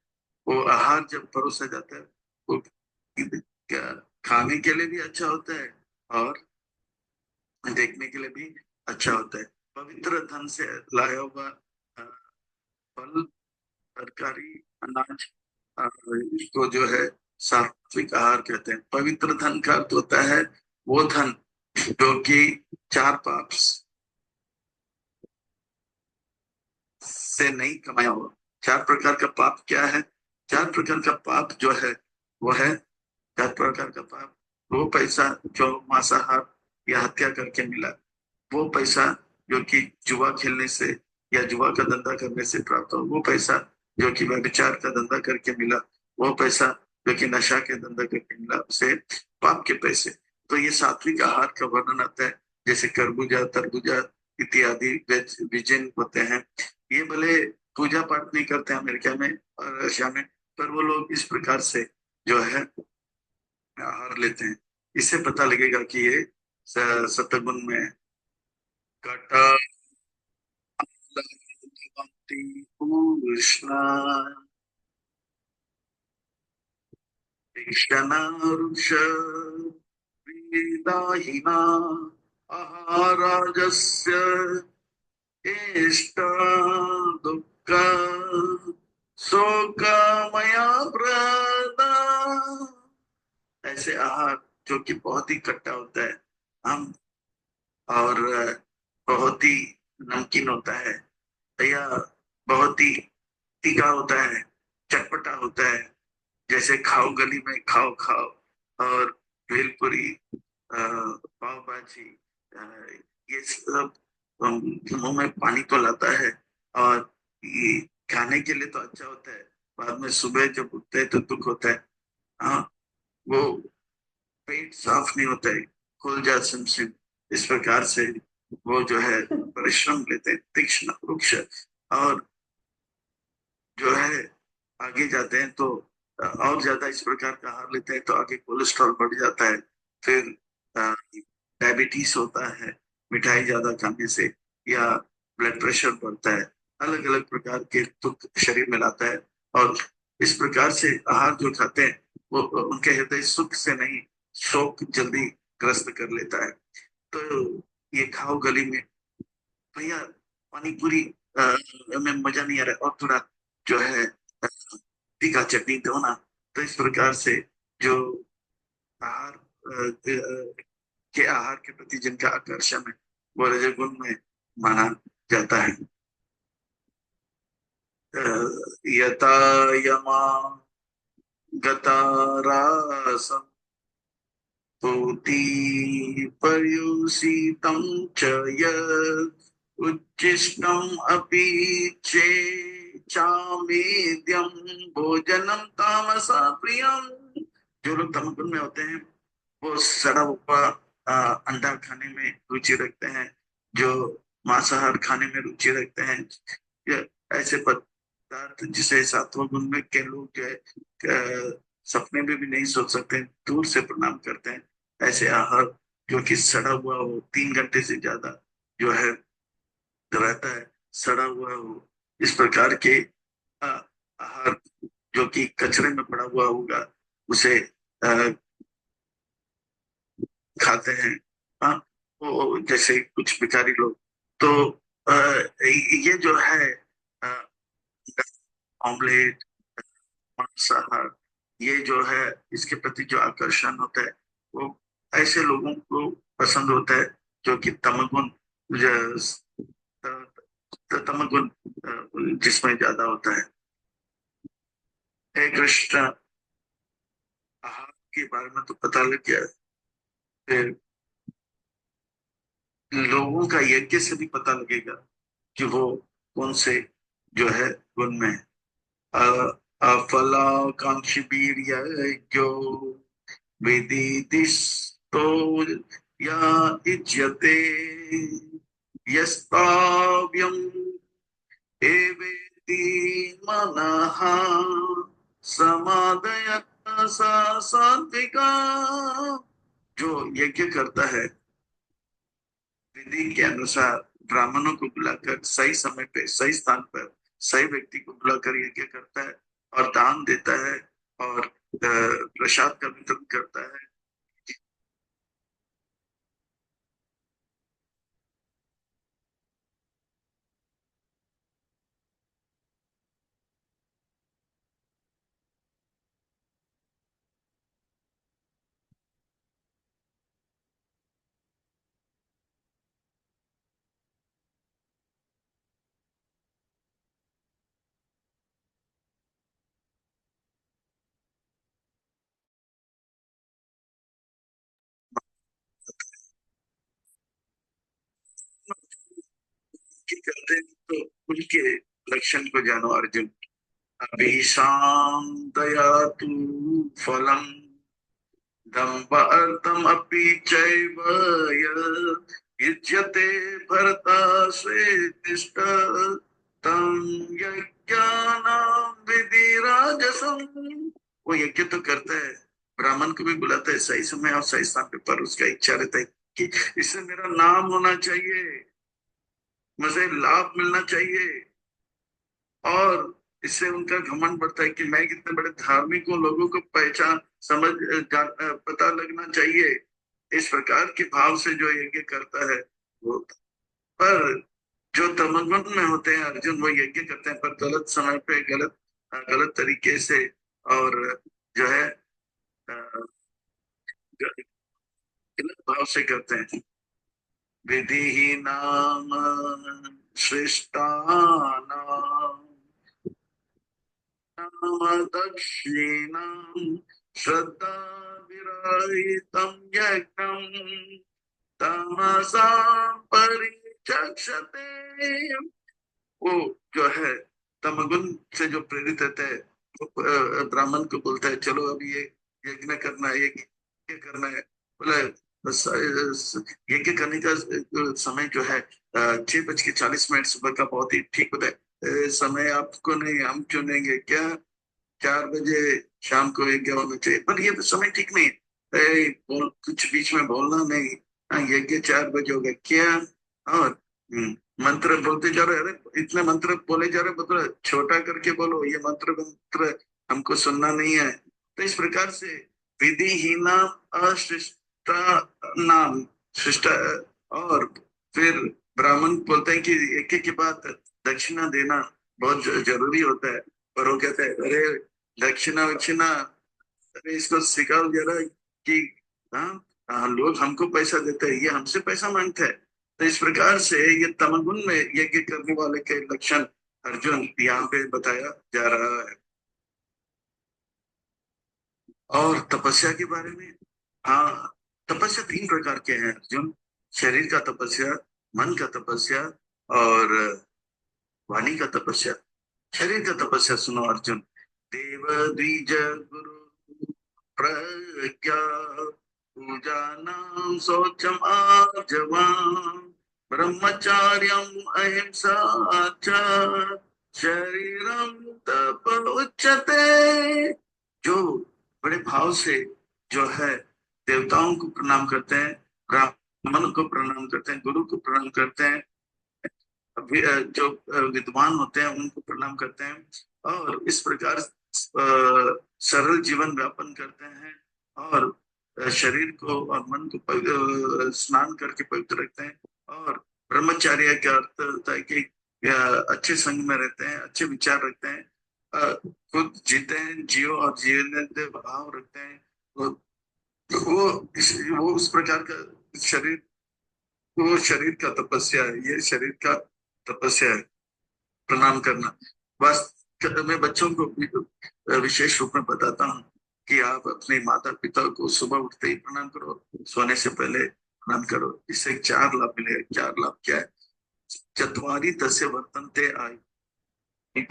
वो आहार जब परोसा जाता है वो क्या खाने के लिए भी अच्छा होता है और देखने के लिए भी अच्छा होता है। पवित्र धन से लाया हुआ फल, तरकारी, अनाज, इसको जो है सात्विक आहार कहते हैं। पवित्र धन का अर्थ होता है वो धन जो कि चार पाप से नहीं कमाया हो। चार प्रकार का पाप क्या है? चार प्रकार का पाप जो है वो है, चार प्रकार का पाप, वो पैसा जो मांसाहार या हत्या करके मिला, वो पैसा जो कि जुआ खेलने से या जुआ का धंधा करने से प्राप्त हो, वो पैसा जो कि व्यभिचार का धंधा करके मिला, वो पैसा जो कि नशा के धंधा करके मिला, उसे पाप के पैसे। तो ये सात्विक आहार का वर्णन आता है। जैसे खरबूजा, तरबूजा इत्यादि व्यंजन होते हैं। ये भले पूजा पाठ नहीं करते हैं अमेरिका में और रशिया में, पर वो लोग इस प्रकार से जो है आहार लेते हैं। इससे पता लगेगा कि ये सत्वगुण में है। कटति कृष्ण तीक्ष्णरुक्ष वेदाहिना आहाराजस्य इष्ट दुःख शोकमया प्रदा। ऐसे आहार जो कि बहुत ही खट्टा होता है, हम, और बहुत ही नमकीन होता है, या बहुत ही तीखा होता है, चटपटा होता है। जैसे खाओ गली में खाओ खाओ, और भेलपुरी, पाव भाजी, ये सब मुंह में पानी तो लाता है। और ये खाने के लिए तो अच्छा होता है, बाद में सुबह जब उठते हैं तो दुख होता है। हाँ, वो पेट साफ नहीं होता है, खुल जा सिम सिम, इस प्रकार से वो जो है परिश्रम लेते हैं, तीक्ष्ण वृक्ष। और जो है आगे जाते हैं तो और ज्यादा इस प्रकार का आहार लेते हैं तो आगे कोलेस्ट्रॉल बढ़ जाता है, फिर डायबिटीज होता है मिठाई ज्यादा खाने से, या ब्लड प्रेशर बढ़ता है, अलग अलग प्रकार के दुख शरीर में लाता है। और इस प्रकार से आहार जो खाते हैं वो उनके हृदय सुख से नहीं, शोक जल्दी ग्रस्त कर लेता है। तो ये खाओ गली में, भैया पानी पूरी में मजा नहीं आ रहा, और थोड़ा जो है तीखा चटनी दो ना। तो इस प्रकार से जो आहार के आहार के प्रति जिनका आकर्षण है वो रजोगुण में माना जाता है। यथा यमा गता रासं भूति पर्युषितं च यत् उच्छिष्टम् अपि चामेद्यं भोजनं तामसा प्रियम। जो लोग तमगुण में होते हैं वो सड़ा हुआ अंडा खाने में रुचि रखते हैं, जो मांसाहार खाने में रुचि रखते हैं, ये ऐसे पदार्थ जिसे सातवें गुण में के लोग जो है सपने में भी नहीं सोच सकते, दूर से प्रणाम करते हैं। ऐसे आहार जो कि सड़ा हुआ हो, 3 घंटे से ज्यादा जो है रहता है, सड़ा हुआ हो, इस प्रकार के आहार जो कि कचरे में पड़ा हुआ होगा उसे खाते हैं। हाँ, वो जैसे कुछ भिखारी लोग तो ये जो है ऑमलेट, मांसाहार, ये जो है इसके प्रति जो आकर्षण होता है वो ऐसे लोगों को पसंद होता है जो कि तमगुण, तमगुण जिसमें ज्यादा होता है। हे कृष्ण, आहार के बारे में तो पता लग गया, फिर लोगों का यज्ञ से भी पता लगेगा कि वो कौन से जो है गुण में है। अफलाकांक्षी वीर्यज्ञो विदिदिस्तो या इज्यते यस्ताव्यम् एवेति मनः समादय सा सात्विका। जो यज्ञ करता है विधि के अनुसार, ब्राह्मणों को बुलाकर सही समय पे सही स्थान पर सही व्यक्ति को बुलाकर यज्ञ करता है और दान देता है और प्रसाद का वितरण करता है। यज्ञ करते हैं तो उनके लक्षण को जानो अर्जुन। अभिशां दया तू फलम दम्भ अर्थम अपि चैव युज्यते भरता श्रेष्ठ तम यज्ञानां विधि राजसम। वो यज्ञ तो करता है, ब्राह्मण को भी बुलाता है सही समय और सही स्थान पे, पर उसका इच्छा रहता है कि इससे मेरा नाम होना चाहिए, मुझे लाभ मिलना चाहिए, और इससे उनका घमंड बढ़ता है कि मैं कितने बड़े धार्मिक हूँ, लोगों को पहचान समझ पता लगना चाहिए। इस प्रकार के भाव से जो यज्ञ करता है वो, पर जो तमोगुण में होते हैं अर्जुन, वो यज्ञ करते हैं पर गलत समय पे, गलत तरीके से, और जो है गलत भाव से करते हैं। विधि नाम श्रेष्ठानाम दक्षिणां श्रद्धा विरहितं यज्ञं तमसां परिचक्षते। वो जो है तमगुण से जो प्रेरित रहता है, वो ब्राह्मण को बोलता है चलो अभी ये यज्ञ करना है, यज्ञ करना है। बोला यज्ञ करने का समय जो है 6:40 सुबह का बहुत ही ठीक होता है। समय आपको नहीं, हम चुनेंगे क्या? 4 बजे शाम को यज्ञ होना चाहिए, पर ये समय ठीक नहीं है। कुछ बीच में बोलना नहीं। हाँ, यज्ञ 4 बजे हो गया क्या? और मंत्र बोलते जा रहे, अरे इतने मंत्र बोले जा रहे, मतलब छोटा करके बोलो, ये मंत्र मंत्र हमको सुनना नहीं है। तो इस प्रकार से विधिहीना अशिष्टा नाम शिष्ट, और फिर ब्राह्मण बोलते हैं कि एक के बाद दक्षिणा देना बहुत जरूरी होता है, पर वो कहते हैं अरे दक्षिणा वक्षिणा, अरे इसको सिखाओ जरा कि हाँ, लोग हमको पैसा देते हैं, ये हमसे पैसा मांगते हैं। तो इस प्रकार से ये तमगुण में यज्ञ करने वाले के लक्षण अर्जुन यहाँ पे बताया जा रहा है। और तपस्या के बारे में, हाँ, तपस्या 3 प्रकार के हैं अर्जुन। शरीर का तपस्या, मन का तपस्या, और वाणी का तपस्या। शरीर का तपस्या सुनो अर्जुन। देव द्विज गुरु प्रज्ञा पूजा नाम शौचम आजवाम ब्रह्मचार्यम अहिंसा च शरीरम तप उच्यते। जो बड़े भाव से जो है देवताओं को प्रणाम करते हैं, ब्राह्मण को प्रणाम करते हैं, गुरु को प्रणाम करते हैं, जो विद्वान होते हैं उनको प्रणाम करते हैं, और इस प्रकार सरल जीवन व्यापन करते हैं, और शरीर को और मन को स्नान करके पवित्र रखते हैं। और ब्रह्मचार्य का अर्थ होता है कि अच्छे संग में रहते हैं, अच्छे विचार रखते हैं, खुद जीते हैं, जियो और जीने दे भाव रखते हैं। वो वो उस प्रकार का शरीर, वो शरीर का तपस्या है, ये शरीर का तपस्या है प्रणाम करना। बस मैं बच्चों को भी विशेष रूप में बताता हूँ कि आप अपने माता पिता को सुबह उठते ही प्रणाम करो, सोने से पहले प्रणाम करो। इससे 4 लाभ मिलेगा। 4 लाभ क्या है? चत्वारी तस्य वर्तन्ते आयु,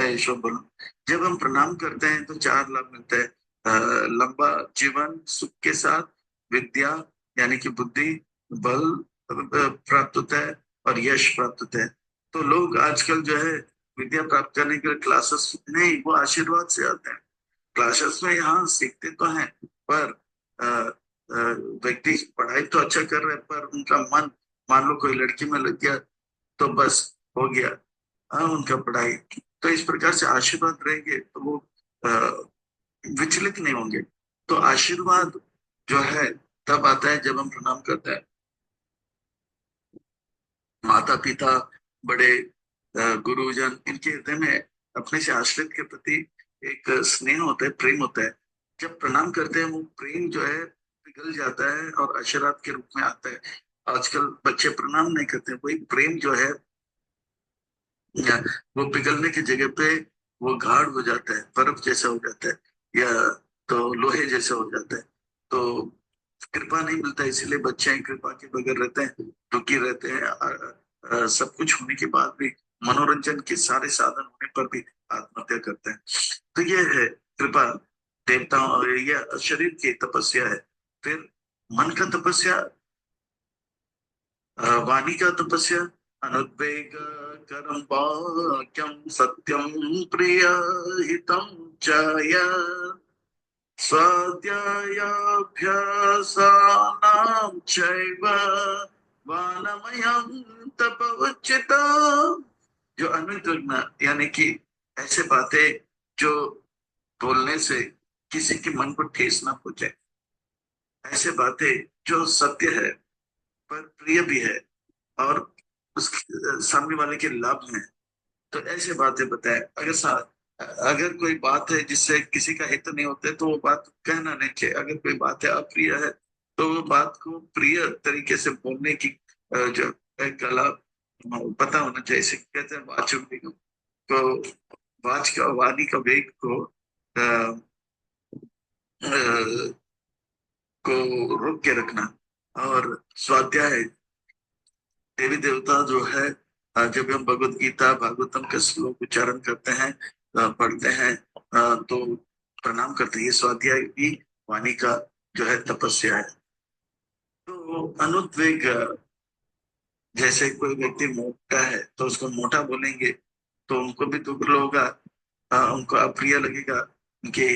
ईशो बोलो। जब हम प्रणाम करते हैं तो 4 लाभ मिलते हैं। लंबा जीवन सुख के साथ, विद्या यानी कि बुद्धि, बल प्राप्त होता है, और यश प्राप्त होता है। तो लोग आजकल जो है विद्या प्राप्त करने के लिए क्लासेस नहीं, वो आशीर्वाद से आते हैं। क्लासेस में यहाँ सीखते तो हैं, पर व्यक्ति पढ़ाई तो अच्छा कर रहे हैं, पर उनका मन, मान लो कोई लड़की में लग गया तो बस हो गया, हाँ, उनका पढ़ाई। तो इस प्रकार से आशीर्वाद रहेंगे तो वो विचलित नहीं होंगे। तो आशीर्वाद जो है तब आता है जब हम प्रणाम करते हैं। माता पिता, बड़े गुरुजन, इनके हृदय में अपने से आश्रित के प्रति एक स्नेह होता है, प्रेम होता है। जब प्रणाम करते हैं वो प्रेम जो है पिघल जाता है और आशीर्वाद के रूप में आता है। आजकल बच्चे प्रणाम नहीं करते, वही प्रेम जो है वो पिघलने की जगह पे वो गाढ़ हो जाता है, बर्फ जैसा हो जाता है, या तो लोहे जैसा हो जाता है। तो कृपा नहीं मिलता, इसलिए बच्चे कृपा के बगैर रहते हैं, दुखी रहते हैं। सब कुछ होने के बाद भी मनोरंजन के सारे साधन होने पर भी आत्महत्या करते हैं। तो ये है कृपा देवताओं, और यह शरीर की तपस्या है। फिर मन का तपस्या, वाणी का तपस्या, अनुद्वेग करम वाक्यम सत्यम प्रिय हितम च स्वाध्यायाभ्यासानां चैव वानमयं तपवच्चिता। जो अनुद्विग्न यानी कि ऐसे बातें जो बोलने से किसी के मन को ठेस ना पहुंचे, ऐसे बातें जो सत्य है पर प्रिय भी है और उस सामने वाले के लाभ में, तो ऐसे बातें बताए। अगर कोई बात है जिससे किसी का हित नहीं होता है तो वो बात कहना नहीं चाहिए। अगर कोई बात है अप्रिय है तो वो बात को प्रिय तरीके से बोलने की जो कला पता होना चाहिए। इसे कहते हैं वाचक वेग। तो वाणी का वेग अ, को रोक के रखना। और स्वाध्याय, देवी देवता जो है, जब हम भगवत गीता भागवतम का श्लोक उच्चारण करते हैं, पढ़ते हैं, तो प्रणाम करते हैं। ये स्वाध्याय भी वाणी का जो है तपस्या है। तो अनुद्वेग, जैसे कोई व्यक्ति मोटा है तो उसको मोटा बोलेंगे तो उनको भी दुख होगा, उनको अप्रिय लगेगा, उनके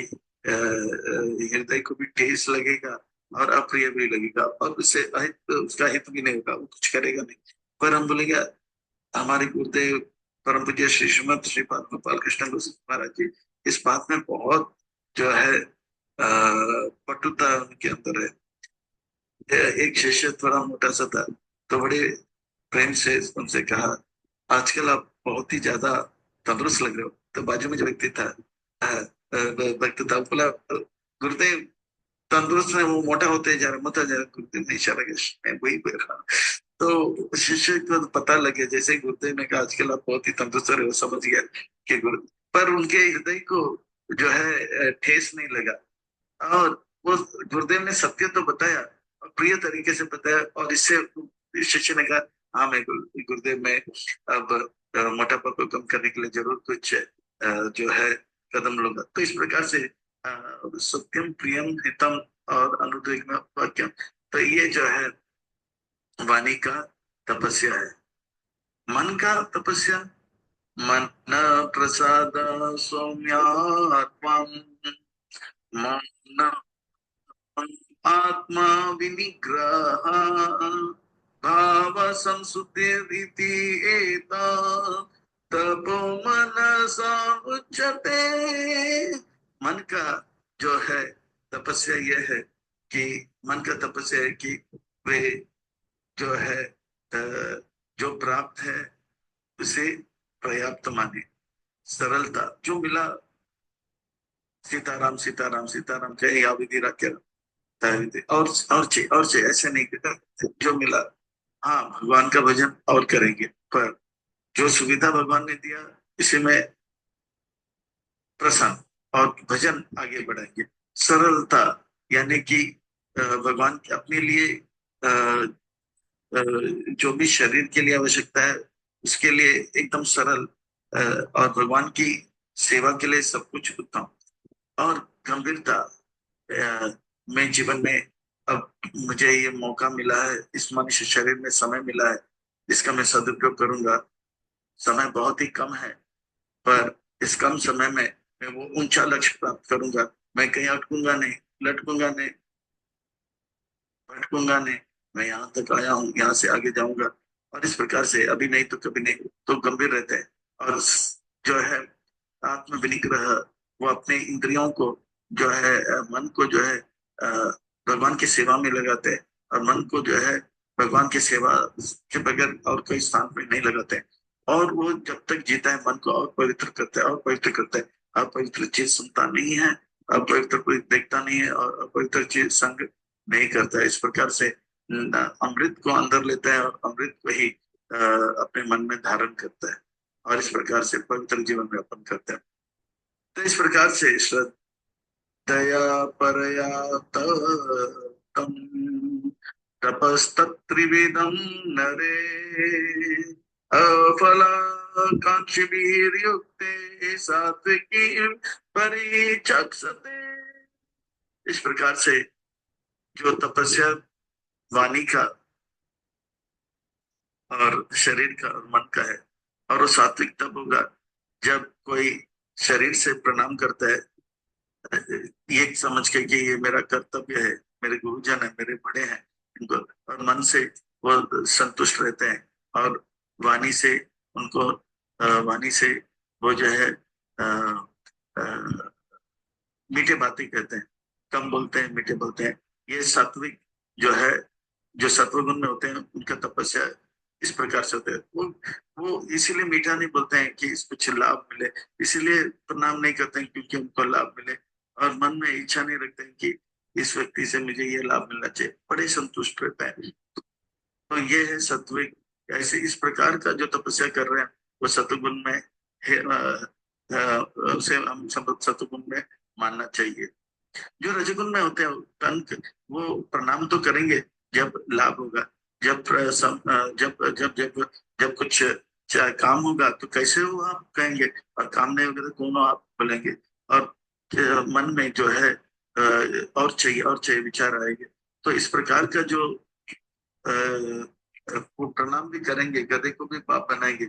हृदय को भी ठेस लगेगा और अप्रिय भी लगेगा, और उससे अहित, उसका हित भी नहीं होगा, वो कुछ करेगा नहीं। पर हम बोलेंगे, हमारे गुरुदेव परम पूज्य श्री श्रीमद श्रीपाद गोपाल कृष्ण गोस्वामी महाराज जी इस बात में बहुत जो है पटुता उनके अंदर है। एक शिष्य थोड़ा मोटा सा था, तो बड़े प्रेम से उनसे कहा, आजकल आप बहुत ही ज्यादा तंदुरुस्त लग रहे हो। तो बाजू में जो व्यक्ति था, व्यक्ति था, बोला, गुरुदेव तंदुरुस्त है, वो मोटा होते जा रहा, मोटा जा रहा। गुरुदेव ने इशारा किया, मैं वही बोल रहा। तो शिष्य को तो पता लगे, जैसे ही गुरुदेव ने कहा आजकल आप बहुत ही तंदुरुस्त रहे हो, समझ गया कि गुरु, पर उनके हृदय को जो है ठेस नहीं लगा। और वो गुरुदेव ने सत्य तो बताया और प्रिय तरीके से बताया, और इससे शिष्य ने कहा, हाँ मैं गुरुदेव में अब मोटापा को कम करने के लिए जरूर कुछ जो है कदम लूंगा। तो इस प्रकार से सत्यम प्रियम हितम और अनुद्विग्न वाक्यम, तो ये जो है वाणी का तपस्या है। मन का तपस्या, मन प्रसाद सौम्यात्मा, मन आत्मा विनिग्रह भाव संसुतिरिति एता तपो मनसा उच्यते। मन का जो है तपस्या यह है कि मन का तपस्या है कि वे जो है जो प्राप्त है उसे पर्याप्त माने। सरलता, जो मिला सीताराम सीताराम सीताराम, जय या विधि राख्य और चाहिए ऐसे नहीं करते। जो मिला, हाँ भगवान का भजन और करेंगे, पर जो सुविधा भगवान ने दिया इसी में प्रसन्न और भजन आगे बढ़ाएंगे। सरलता यानी कि भगवान के अपने लिए जो भी शरीर के लिए आवश्यकता है उसके लिए एकदम सरल, और भगवान की सेवा के लिए सब कुछ उत्तम। और गंभीरता, मैं जीवन में अब मुझे ये मौका मिला है, इस मनुष्य शरीर में समय मिला है, इसका मैं सदुपयोग करूंगा। समय बहुत ही कम है, पर इस कम समय में मैं वो ऊंचा लक्ष्य प्राप्त करूंगा। मैं कहीं अटकूंगा नहीं, लटकूंगा नहीं, भटकूंगा नहीं। मैं यहाँ तक आया हूँ, यहाँ से आगे जाऊंगा। और इस प्रकार से अभी नहीं तो कभी नहीं, तो गंभीर रहते हैं। और जो है आत्म विनिग्रह, वो अपने इंद्रियों को जो है मन को जो है भगवान की सेवा में लगाते हैं, और मन को जो है भगवान की सेवा के बगैर और कोई स्थान पे नहीं लगाते हैं। और वो जब तक जीता है मन को और पवित्र करता है और पवित्र करता है। अपवित्र चीज सुनता नहीं है, अपवित्र कोई देखता नहीं है, और अपवित्र चीज संग नहीं करता है। इस प्रकार से अमृत को अंदर लेता है और अमृत को ही अपने मन में धारण करता है, और इस प्रकार से पवित्र जीवन यापन करते हैं। तो इस प्रकार से श्रद्धया परया तम तपस्तत्रिविधम नरे अफला कांक्षिभिर्युक्ते सात्विकी परिचक्षते। इस प्रकार से जो तपस्या वाणी का और शरीर का और मन का है, और वो सात्विक तब होगा जब कोई शरीर से प्रणाम करता है ये समझ के कि ये मेरा कर्तव्य है, मेरे गुरुजन है, मेरे बड़े हैं इनको, और मन से वो संतुष्ट रहते हैं, और वाणी से उनको वाणी से वो जो है अ, अ, मीठे बातें कहते हैं, कम बोलते हैं, मीठे बोलते हैं। ये सात्विक जो है, जो सत्वगुण में होते हैं उनका तपस्या इस प्रकार से होता है। वो इसीलिए मीठा नहीं बोलते हैं कि कुछ लाभ मिले, इसीलिए प्रणाम नहीं करते हैं क्योंकि उनको लाभ मिले, और मन में इच्छा नहीं रखते हैं कि इस व्यक्ति से मुझे ये लाभ मिलना चाहिए, बड़े संतुष्ट रहते हैं। तो ये है सत्विक। ऐसे इस प्रकार का जो तपस्या कर रहे हैं वो सत्वगुण में है, उसे हम सत्वगुण में मानना चाहिए। जो रजगुण में होते हैं वो प्रणाम तो करेंगे जब लाभ होगा, जब जब जब जब जब कुछ काम होगा तो कैसे वो आप कहेंगे, और काम नहीं होगा तो कौन आप बोलेंगे, और मन में जो है और चाहिए और चाहिए विचार आएंगे। तो इस प्रकार का जो वो प्रणाम भी करेंगे, गधे को भी पाप बनाएंगे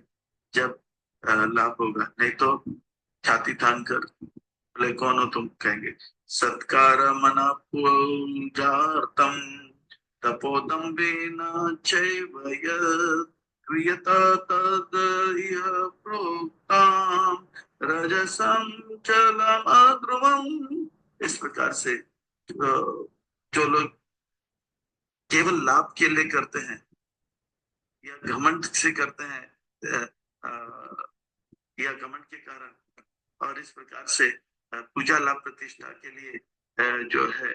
जब लाभ होगा, नहीं तो छाती तान कर बोले कौन हो तुम कहेंगे। सत्कार मना पूजार्थम तपोदम्बेन चैव यत् क्रियता तद इह प्रोक्ताम् रजसं चलमध्रुवम्। इस प्रकार से जो लोग केवल लाभ के लिए करते हैं या घमंड से करते हैं, या घमंड के कारण, और इस प्रकार से पूजा लाभ प्रतिष्ठा के लिए जो है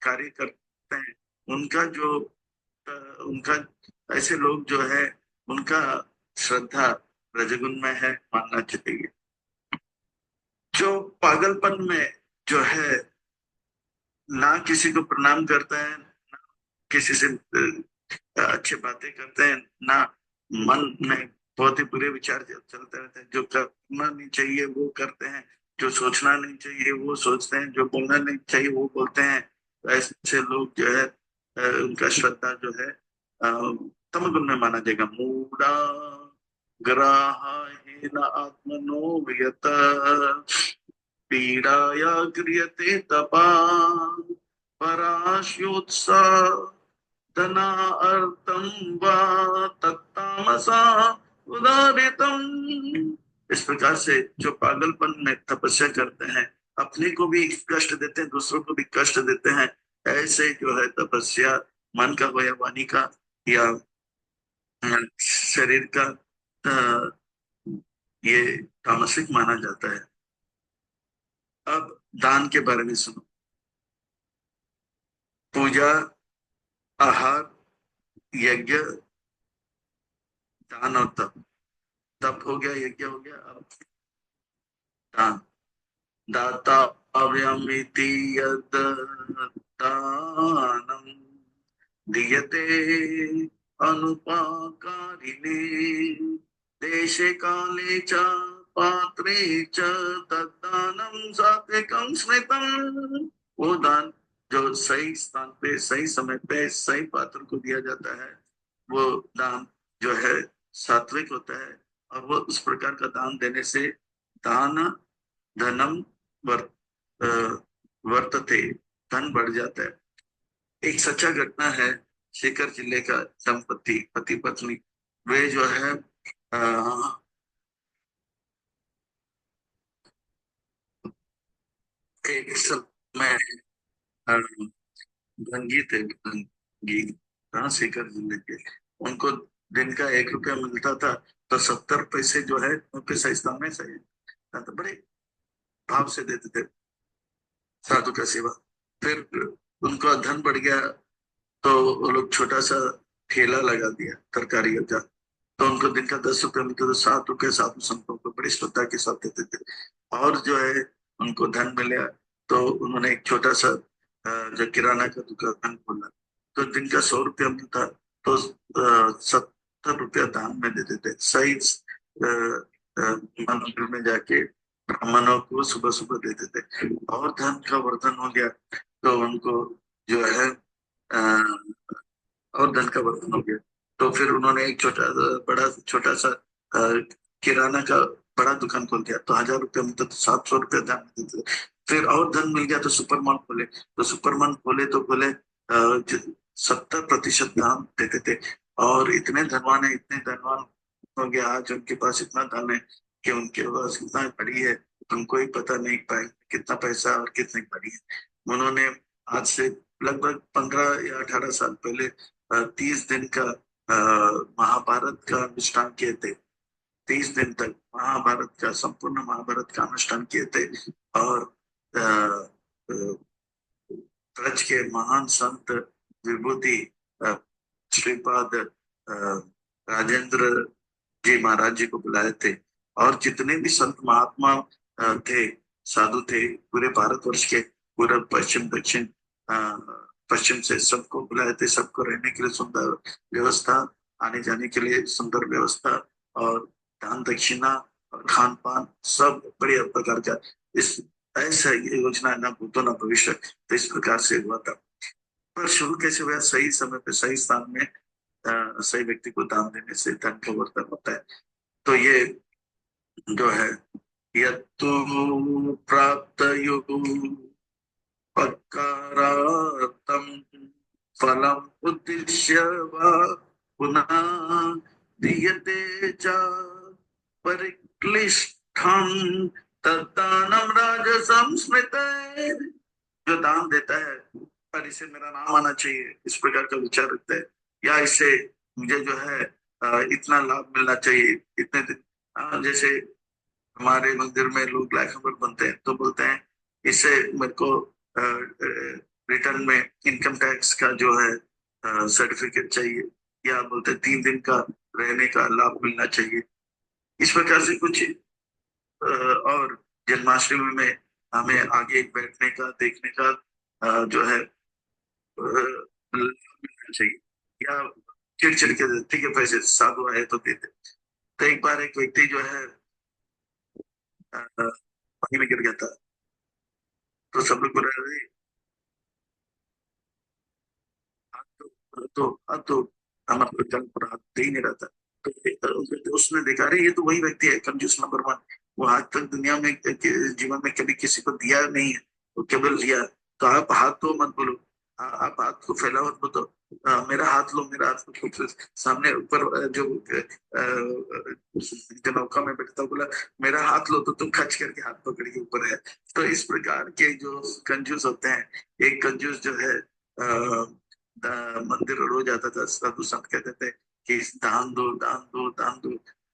कार्य करते हैं, उनका जो उनका ऐसे लोग जो है उनका श्रद्धा रजगुण में है मानना चाहिए। जो पागलपन में जो है ना किसी को प्रणाम करते हैं, ना किसी से अच्छी बातें करते हैं, ना मन में बहुत ही बुरे विचार चलते रहते हैं, जो करना नहीं चाहिए वो करते हैं, जो सोचना नहीं चाहिए वो सोचते हैं, जो बोलना नहीं चाहिए वो बोलते हैं। तो ऐसे लोग जो है उनका श्रद्धा जो है तमगुण में माना जाएगा। मूढ़ा ग्राहेण आत्मनो यत पीड़ाया क्रियते तपा पराश्योत्साह धना अर्थम वा तत्तामसा उदारितम। इस प्रकार से जो पागलपन में तपस्या करते हैं, अपने को भी कष्ट देते हैं, दूसरों को भी कष्ट देते हैं, ऐसे जो है तपस्या मन का हो या वाणी का या शरीर का ये तामसिक माना जाता है। अब दान के बारे में सुनो। पूजा, आहार, यज्ञ, दान और तप। तप हो गया, यज्ञ हो गया, अब दान। दाताव्यमिति यद् दानं दीयते अनुपकारिणे देशे काले च पात्रे च तद्दानं सात्विकं स्मृतम्। वो दान जो सही स्थान पे, सही समय पे, सही पात्र को दिया जाता है, वो दान जो है सात्विक होता है। और वो उस प्रकार का दान देने से दान धनम वर्त वर्तते, धन बढ़ जाता है। एक सच्चा घटना है, सीकर जिले का दंपति पति पत्नी, वे जो है एक समय भंगी थे, भंगी, हाँ सीकर जिले के। उनको दिन का 1 रुपया मिलता था, तो 70 पैसे जो है उनके सही स्थान में सही, तो बड़े भाव से देते थे साधु का सेवा। फिर उनका धन बढ़ गया तो वो लोग छोटा सा ठेला लगा दिया तरकारियों का, तो उनको दिन का 10 रुपया मिलता, तो 7 रुपये साधु संतों को बड़ी श्रद्धा के साथ देते थे। और जो है उनको धन मिला तो उन्होंने एक छोटा सा जो किराना का दुकान खोला, तो दिन का 100 रुपया मिलता, तो 70 रुपया दान में दे देते, सही मंदिर में जाके ब्राह्मणों को सुबह सुबह दे देते। और धन का वर्धन हो गया तो उनको जो है और धन का वर्धन हो गया, तो फिर उन्होंने एक बड़ा छोटा सा किराना का बड़ा दुकान खोल दिया, तो 1000 रुपया मिलता तो 700 रुपया दान में देते थे। फिर और धन मिल गया तो सुपर मॉल खोले, तो सुपर मॉल खोले तो खोले 70% दान देते थे। और इतने धनवान है, इतने धनवान हो गया आज उनके पास इतना धन है कि उनके पास कितना बड़ी है उनको ही पता नहीं पाए कितना पैसा और कितनी बड़ी है। उन्होंने आज से लगभग 15 या 18 साल पहले 30 दिन का महाभारत का अनुष्ठान किए थे। 30 दिन तक महाभारत का संपूर्ण महाभारत का अनुष्ठान किए थे। और अ, अ, ब्रज के महान संत विभूति श्रीपाद राजेंद्र जी महाराज जी को बुलाए थे। और जितने भी संत महात्मा थे, साधु थे पूरे भारतवर्ष के, पूरब पश्चिम दक्षिण पश्चिम से सबको बुलाए थे। सबको रहने के लिए सुंदर व्यवस्था, आने जाने के लिए सुंदर व्यवस्था, और दान दक्षिणा और खान पान सब बढ़िया प्रकार का। इस ऐसा ये योजना ना भूतो ना भविष्य, तो इस प्रकार से हुआ था। पर शुरू कैसे हुआ? सही समय पे सही स्थान में सही व्यक्ति को दान देने से धन का वर्धन होता है। तो ये जो है यत्तु प्राप्त पकारार्थम फलम उद्दिश्य वा पुनः दीयते च परिक्लिष्टं तद्दानं राजसं स्मृते। जो दान देता है पर इसे मेरा नाम आना चाहिए इस प्रकार का विचार रखता है, या इससे मुझे जो है इतना लाभ मिलना चाहिए इतने जैसे हमारे मंदिर में लोग लाख नंबर बनते हैं तो बोलते हैं इससे मेरे को रिटर्न में इनकम टैक्स का जो है सर्टिफिकेट चाहिए, या बोलते हैं 3 दिन का रहने का लाभ मिलना चाहिए। इस प्रकार से कुछ और जन्माष्टमी में हमें आगे बैठने का देखने का जो है लाभ मिलना चाहिए, या चिड़चिड़ के ठीक है पैसे साधु आए तो देते। तो एक बार एक व्यक्ति जो है पानी में गिर गया था, तो सब लोग बोल रहे थे हाथ तो हमारा जल पर हाथ दे ही नहीं रहा था। तो उसने देखा अरे ये तो वही व्यक्ति है कंजूस नंबर 1, वो आज तक दुनिया में जीवन में कभी किसी को दिया नहीं है, वो केवल लिया। तो आप हाथ तो मत बोलो, आप हाथ को फैलाओ मत बोलो, मेरा हाथ लो, मेरा हाथ लो। फिर सामने ऊपर जो नौका में बैठता बोला मेरा हाथ लो, तो तुम खच करके हाथ पकड़ के ऊपर है। तो इस प्रकार के जो कंजूस होते हैं, एक कंजूस जो है मंदिर रोज आता था, साधु संत कहते थे कि दान दो दान दो दान दो।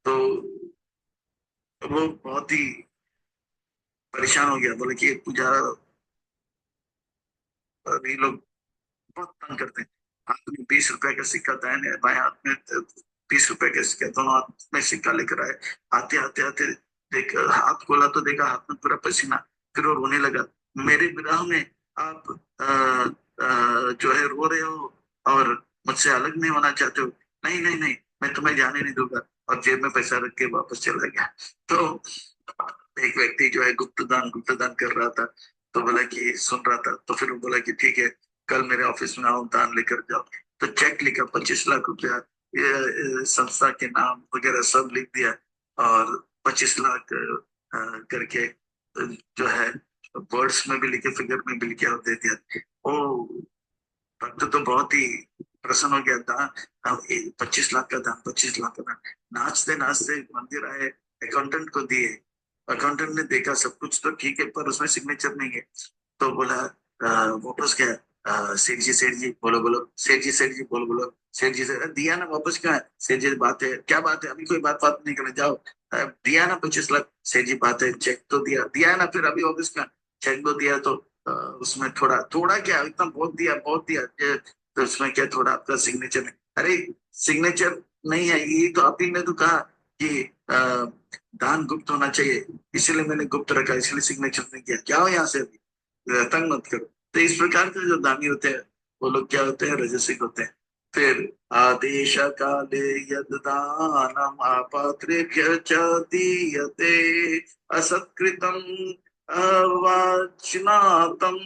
तो वो बहुत ही परेशान हो गया, बोले कि पुजारा ये लोग बहुत तंग करते हैं। हाथ में 20 रुपए का सिक्का, दाहिने बाएं हाथ में 20 रुपए का सिक्का, दोनों हाथ में सिक्का लेकर आए। आते आते आते देख हाथ खोला तो देखा हाथ में पूरा पसीना। फिर वो रोने लगा, मेरे विरह में आप जो है रो रहे हो और मुझसे अलग नहीं होना चाहते हो। नहीं नहीं नहीं, मैं तुम्हें जाने नहीं दूंगा। और जेब में पैसा रख के वापस चला गया। तो एक व्यक्ति जो है गुप्त दान कर रहा था, तो बोला कि सुन रहा था, तो फिर वो बोला कि ठीक है कल मेरे ऑफिस में आओ दान लेकर जाओ। तो चेक लिखा 25 लाख रुपया, ये संस्था के नाम वगैरह सब लिख दिया, और 25 लाख करके जो है वर्ड्स में भी लिखे फिगर में भी लिखे और दे दिया। ओ भक्त तो बहुत ही प्रसन्न हो गया था। 25 लाख का दान, 25 लाख का दान। नाचते नाचते मंदिर आए, अकाउंटेंट को दिए। अकाउंटेंट ने देखा सब कुछ तो ठीक है पर उसमें सिग्नेचर नहीं है। तो बोला वापस क्या? सेठ जी बोलो बोलो, सेठ जी बोलो बोलो। सेठ जी से दिया ना वापस कहाँ है? सेठ जी बात है, क्या बात है? अभी कोई बात नहीं करने जाओ। दिया ना 25 लाख। सेठ जी बात है, चेक तो दिया दिया है ना, फिर अभी वापस कहाँ? चेक तो दिया, तो उसमें थोड़ा थोड़ा क्या इतना बहुत दिया बहुत दिया तो उसमें क्या थोड़ा आपका सिग्नेचर नहीं? अरे सिग्नेचर नहीं है, ये तो आप ही ने तो कहा कि दान गुप्त होना चाहिए, इसीलिए मैंने गुप्त रखा, इसलिए सिग्नेचर नहीं किया। क्या हो यहाँ से अभी, तंग मत करो। तो इस प्रकार के जो दानी होते हैं वो लोग क्या होते हैं? रजसिक होते हैं। फिर आदेश काले यद दानम अपात्रेभ्य च दीयते असत्कृतम अवाच्नातम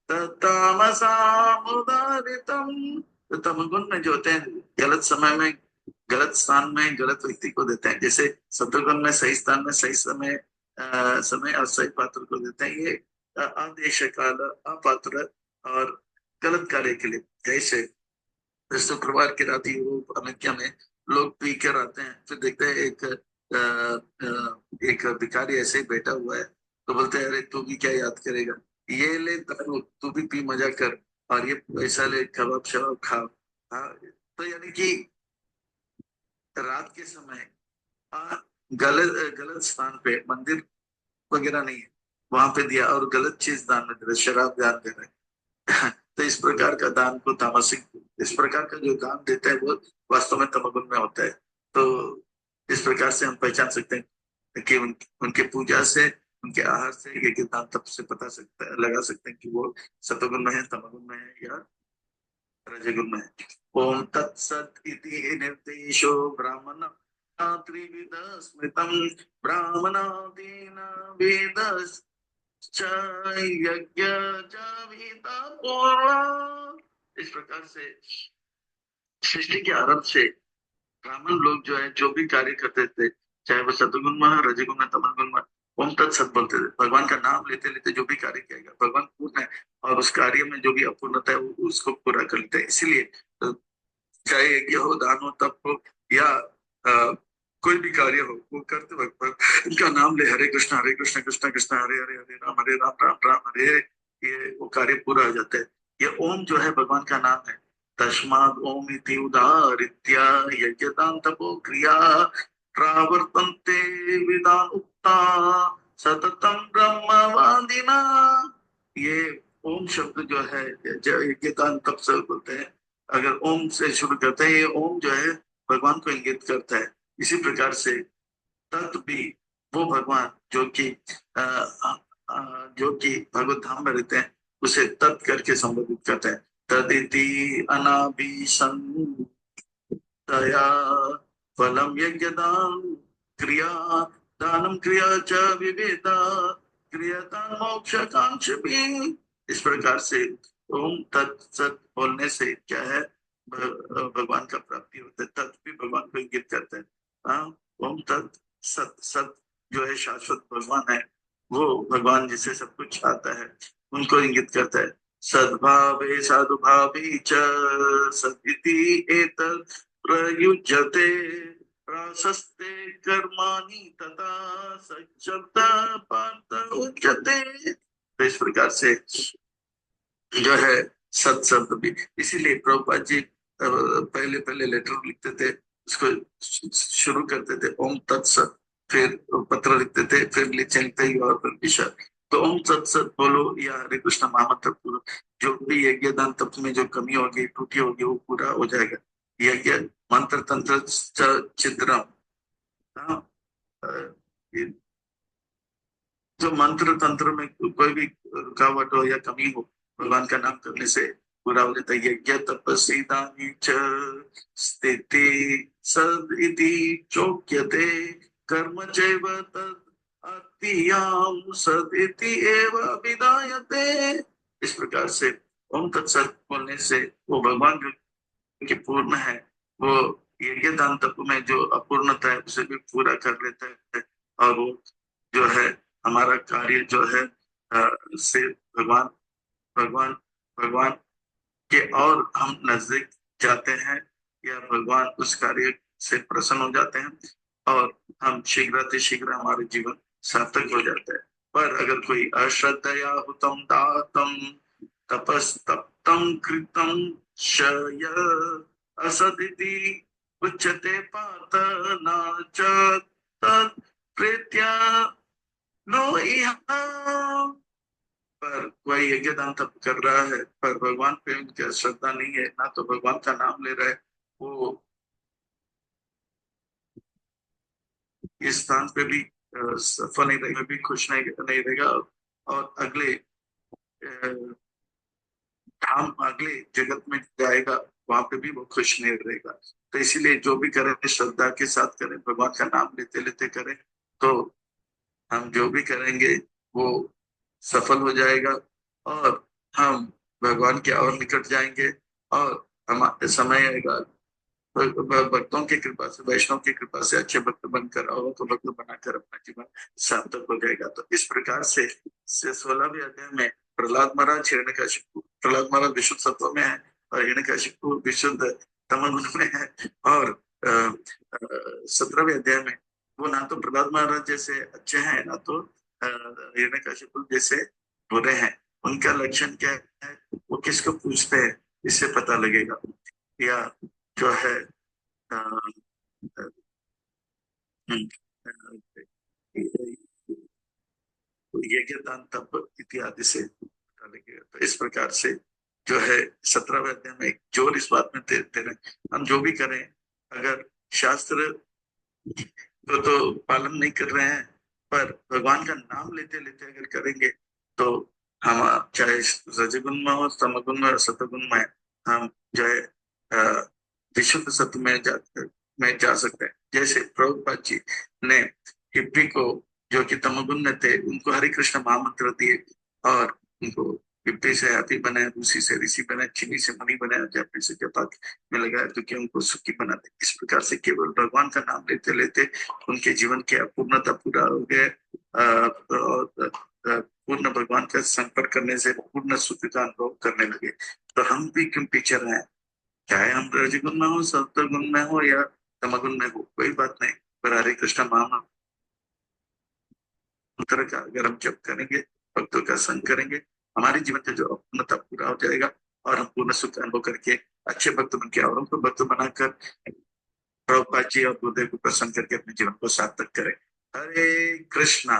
ततामसामुदारितम। तो तमोगुण में जो होते हैं गलत समय में गलत स्थान में गलत व्यक्ति को देते हैं, जैसे सत्वगुण में सही स्थान में सही समय समय और सही पात्र को देते हैं। ये आदेश काल अपात्र और गलत कार्य के लिए। जैसे शुक्रवार की रात यूरोप अमेरिका में लोग पी कर आते हैं, फिर देखते हैं एक भिखारी ऐसे ही बैठा हुआ है, तो बोलते हैं अरे तू भी क्या याद करेगा, ये ले दारू, तू भी पी मजा कर, और ये पैसा ले कबाब शबाब खा। हाँ, तो यानी कि रात के समय गलत गलत स्थान पे मंदिर वगैरह नहीं है, वहां पे दिया और गलत चीज दान में दे रहे, शराब दान दे रहे। तो इस प्रकार का दान को तामसिक, इस प्रकार का जो दान देता है वो वास्तव में तमोगुण में होता है। तो इस प्रकार से हम पहचान सकते हैं कि उनके पूजा से, उनके आहार से, ये दान तप से पता सकता है, लगा सकते हैं कि वो सतोगुण में है, तमोगुण में है या रजोगुण में है। ओम तत्सत इति निर्देशो ब्राह्मण त्रिविध स्मृतम ब्राह्मणादीन वेद यज्ञ इस प्रकार से सृष्टि के आरंभ से ब्राह्मण लोग जो है जो भी कार्य करते थे, चाहे वो सतुगुण में रजगुण में तमोगुण में, ओम तत्सत बोलते थे। भगवान का नाम लेते लेते जो भी कार्य किया गया, भगवान पूर्ण है और उस कार्य में जो भी अपूर्णता है उसको पूरा कर लेते हैं। इसीलिए चाहे यज्ञ हो, दान हो, तप हो या कोई भी कार्य हो, वो करते वक्त उनका नाम ले, हरे कृष्ण कृष्ण कृष्ण हरे हरे, हरे राम राम राम हरे हरे, ये वो कार्य पूरा हो जाता है। ये ओम जो है भगवान का नाम है। तस्माद ओम इति उदाहृत्य यज्ञदान तपो क्रिया प्रावर्तन्ते विदान उक्ता सततम ब्रह्मवादिना। ये ओम शब्द जो है यज्ञदान तप से बोलते हैं, अगर ओम से शुरू करते हैं, ये ओम जो है भगवान को इंगित करता है। इसी प्रकार से तत् भी वो भगवान जो कि जो कि भगवत धाम में रहते हैं, उसे तत् करके संबोधित करते हैं। तदिति अनाभिसंतया फलम यज्ञदान क्रिया दानम क्रिया च विवेदा क्रियता मोक्ष कांक्ष भी। इस प्रकार से ओम तत्सत बोलने से क्या है, भगवान का प्राप्ति होता है। तत् भी भगवान को इंगित करते हैं। हाँ, ओम तत् सत, सत जो है शाश्वत भगवान है, वो भगवान जिसे सब कुछ आता है उनको इंगित करता है। सद्भावे साधुभावे च सदिति एतत् प्रयुज्यते प्राशस्ते कर्माणि तथा सशब्द पार्थ उच्यते। तो इस प्रकार से जो है सत शब्द भी, इसीलिए प्रभुपाद जी पहले पहले लेटर लिखते थे, उसको शुरू करते थे ओम तत्सत, फिर पत्र लिखते थे, फिर लिखते ही और फिर विषय। तो ओम तत्सत बोलो या हरे कृष्ण महामंत्र बोलो, जो भी यज्ञ दान तप में जो कमी होगी त्रुटि होगी वो पूरा हो जाएगा। यज्ञ मंत्र तंत्र चित्रम, हाँ, ये जो मंत्र तंत्र में कोई भी रुकावट हो या कमी हो, भगवान का नाम करने से पूरा हो जाता है। यज्ञ तपस्वी दानी च स्थिति सद इति चोक्यते कर्म चैव तद अतियाम सद इति एव विधायते। इस प्रकार से ओम तत्सत बोलने से वो भगवान जो कि पूर्ण है, वो यज्ञ दान तप में जो अपूर्णता है उसे भी पूरा कर लेता है। और वो जो है हमारा कार्य जो है से भगवान भगवान भगवान के और हम नजदीक जाते हैं, या भगवान उस कार्य से प्रसन्न हो जाते हैं और हम शीघ्र शीघ्र हमारे जीवन सार्थक हो जाता है। पर अगर कोई अश्रद्धया हुतम दातम तपस्तप्तम कृतम शय असदिति उच्यते पात न च तत् प्रीत्या नो इह। पर कोई यज्ञ दान तप कर रहा है पर भगवान पे उनकी श्रद्धा नहीं है, ना तो भगवान का नाम ले रहा है, वो इस स्थान पे भी सफल नहीं रहेगा, भी खुश नहीं रहेगा। और अगले हम अगले जगत में जाएगा, वहां पे भी वो खुश नहीं रहेगा। तो इसीलिए जो भी करें श्रद्धा के साथ करें, भगवान का नाम लेते लेते करें, तो हम जो भी करेंगे वो सफल हो जाएगा, और हम भगवान के और निकट जाएंगे। और हमारे समय आएगा, भक्तों की कृपा से, वैष्णव की कृपा से अच्छे भक्त बनकर और तो भक्त बनाकर अपना जीवन सार्थक हो जाएगा। तो इस प्रकार से 16वें अध्याय में प्रहलाद महाराज हिरण्यकशिपु, प्रहलाद महाराज विशुद्ध सत्व में है और हिरण्यकशिपु विशुद्ध तमोगुण में है। और 17वें अध्याय में वो ना तो प्रहलाद महाराज जैसे अच्छे हैं, ना तो हिरण्यकशिपु जैसे बुरे हैं। उनका लक्षण क्या है, वो किसको पूछते हैं, इससे पता लगेगा। या जो है अ, अ, हम्म, यज्ञ दान तप इत्यादि से पता लगेगा। तो इस प्रकार से जो है 17वें अध्याय में एक जोर इस बात में देते रहे, हम जो भी करें, अगर शास्त्र तो पालन नहीं कर रहे हैं, पर भगवान का नाम लेते लेते अगर करेंगे, तो हम चाहे रजगुण में हो, तमगुण में, सतगुण में, हम जो है विशुद्ध सत्व में जा सकते हैं। जैसे प्रभुपाद जी ने हिप्पी को, जो कि तमगुण में थे, उनको हरे कृष्ण महामंत्र दिए, और उनको हिप्पी से हाथी बनाया, रूसी से ऋषि बनाया, चीनी से मुनि बनाया, जापानी से जपात में लगाया, तो कि उनको सुखी बना दे। इस प्रकार से केवल भगवान का नाम लेते लेते उनके जीवन की अपूर्णता पूरा हो गया, और पूर्ण भगवान का संपर्क करने से पूर्ण सुख का अनुभव करने लगे। तो हम भी क्यों पीछे रहे, चाहे हम रजगुण में हो, सत्वगुण में हो, या तमगुण में हो, कोई बात नहीं, पर हरे कृष्ण महामंत्र का अगर हम जप करेंगे, भक्तों का संग करेंगे, हमारे जीवन का जो अपूर्णता पूरा हो जाएगा, और हम पूर्ण सुख अनुभव करके अच्छे भक्त बन के और उनको भक्त बनाकर प्रभुपाद जी और गुरुदेव को प्रसन्न करके अपने जीवन को सार्थक करें। हरे कृष्णा।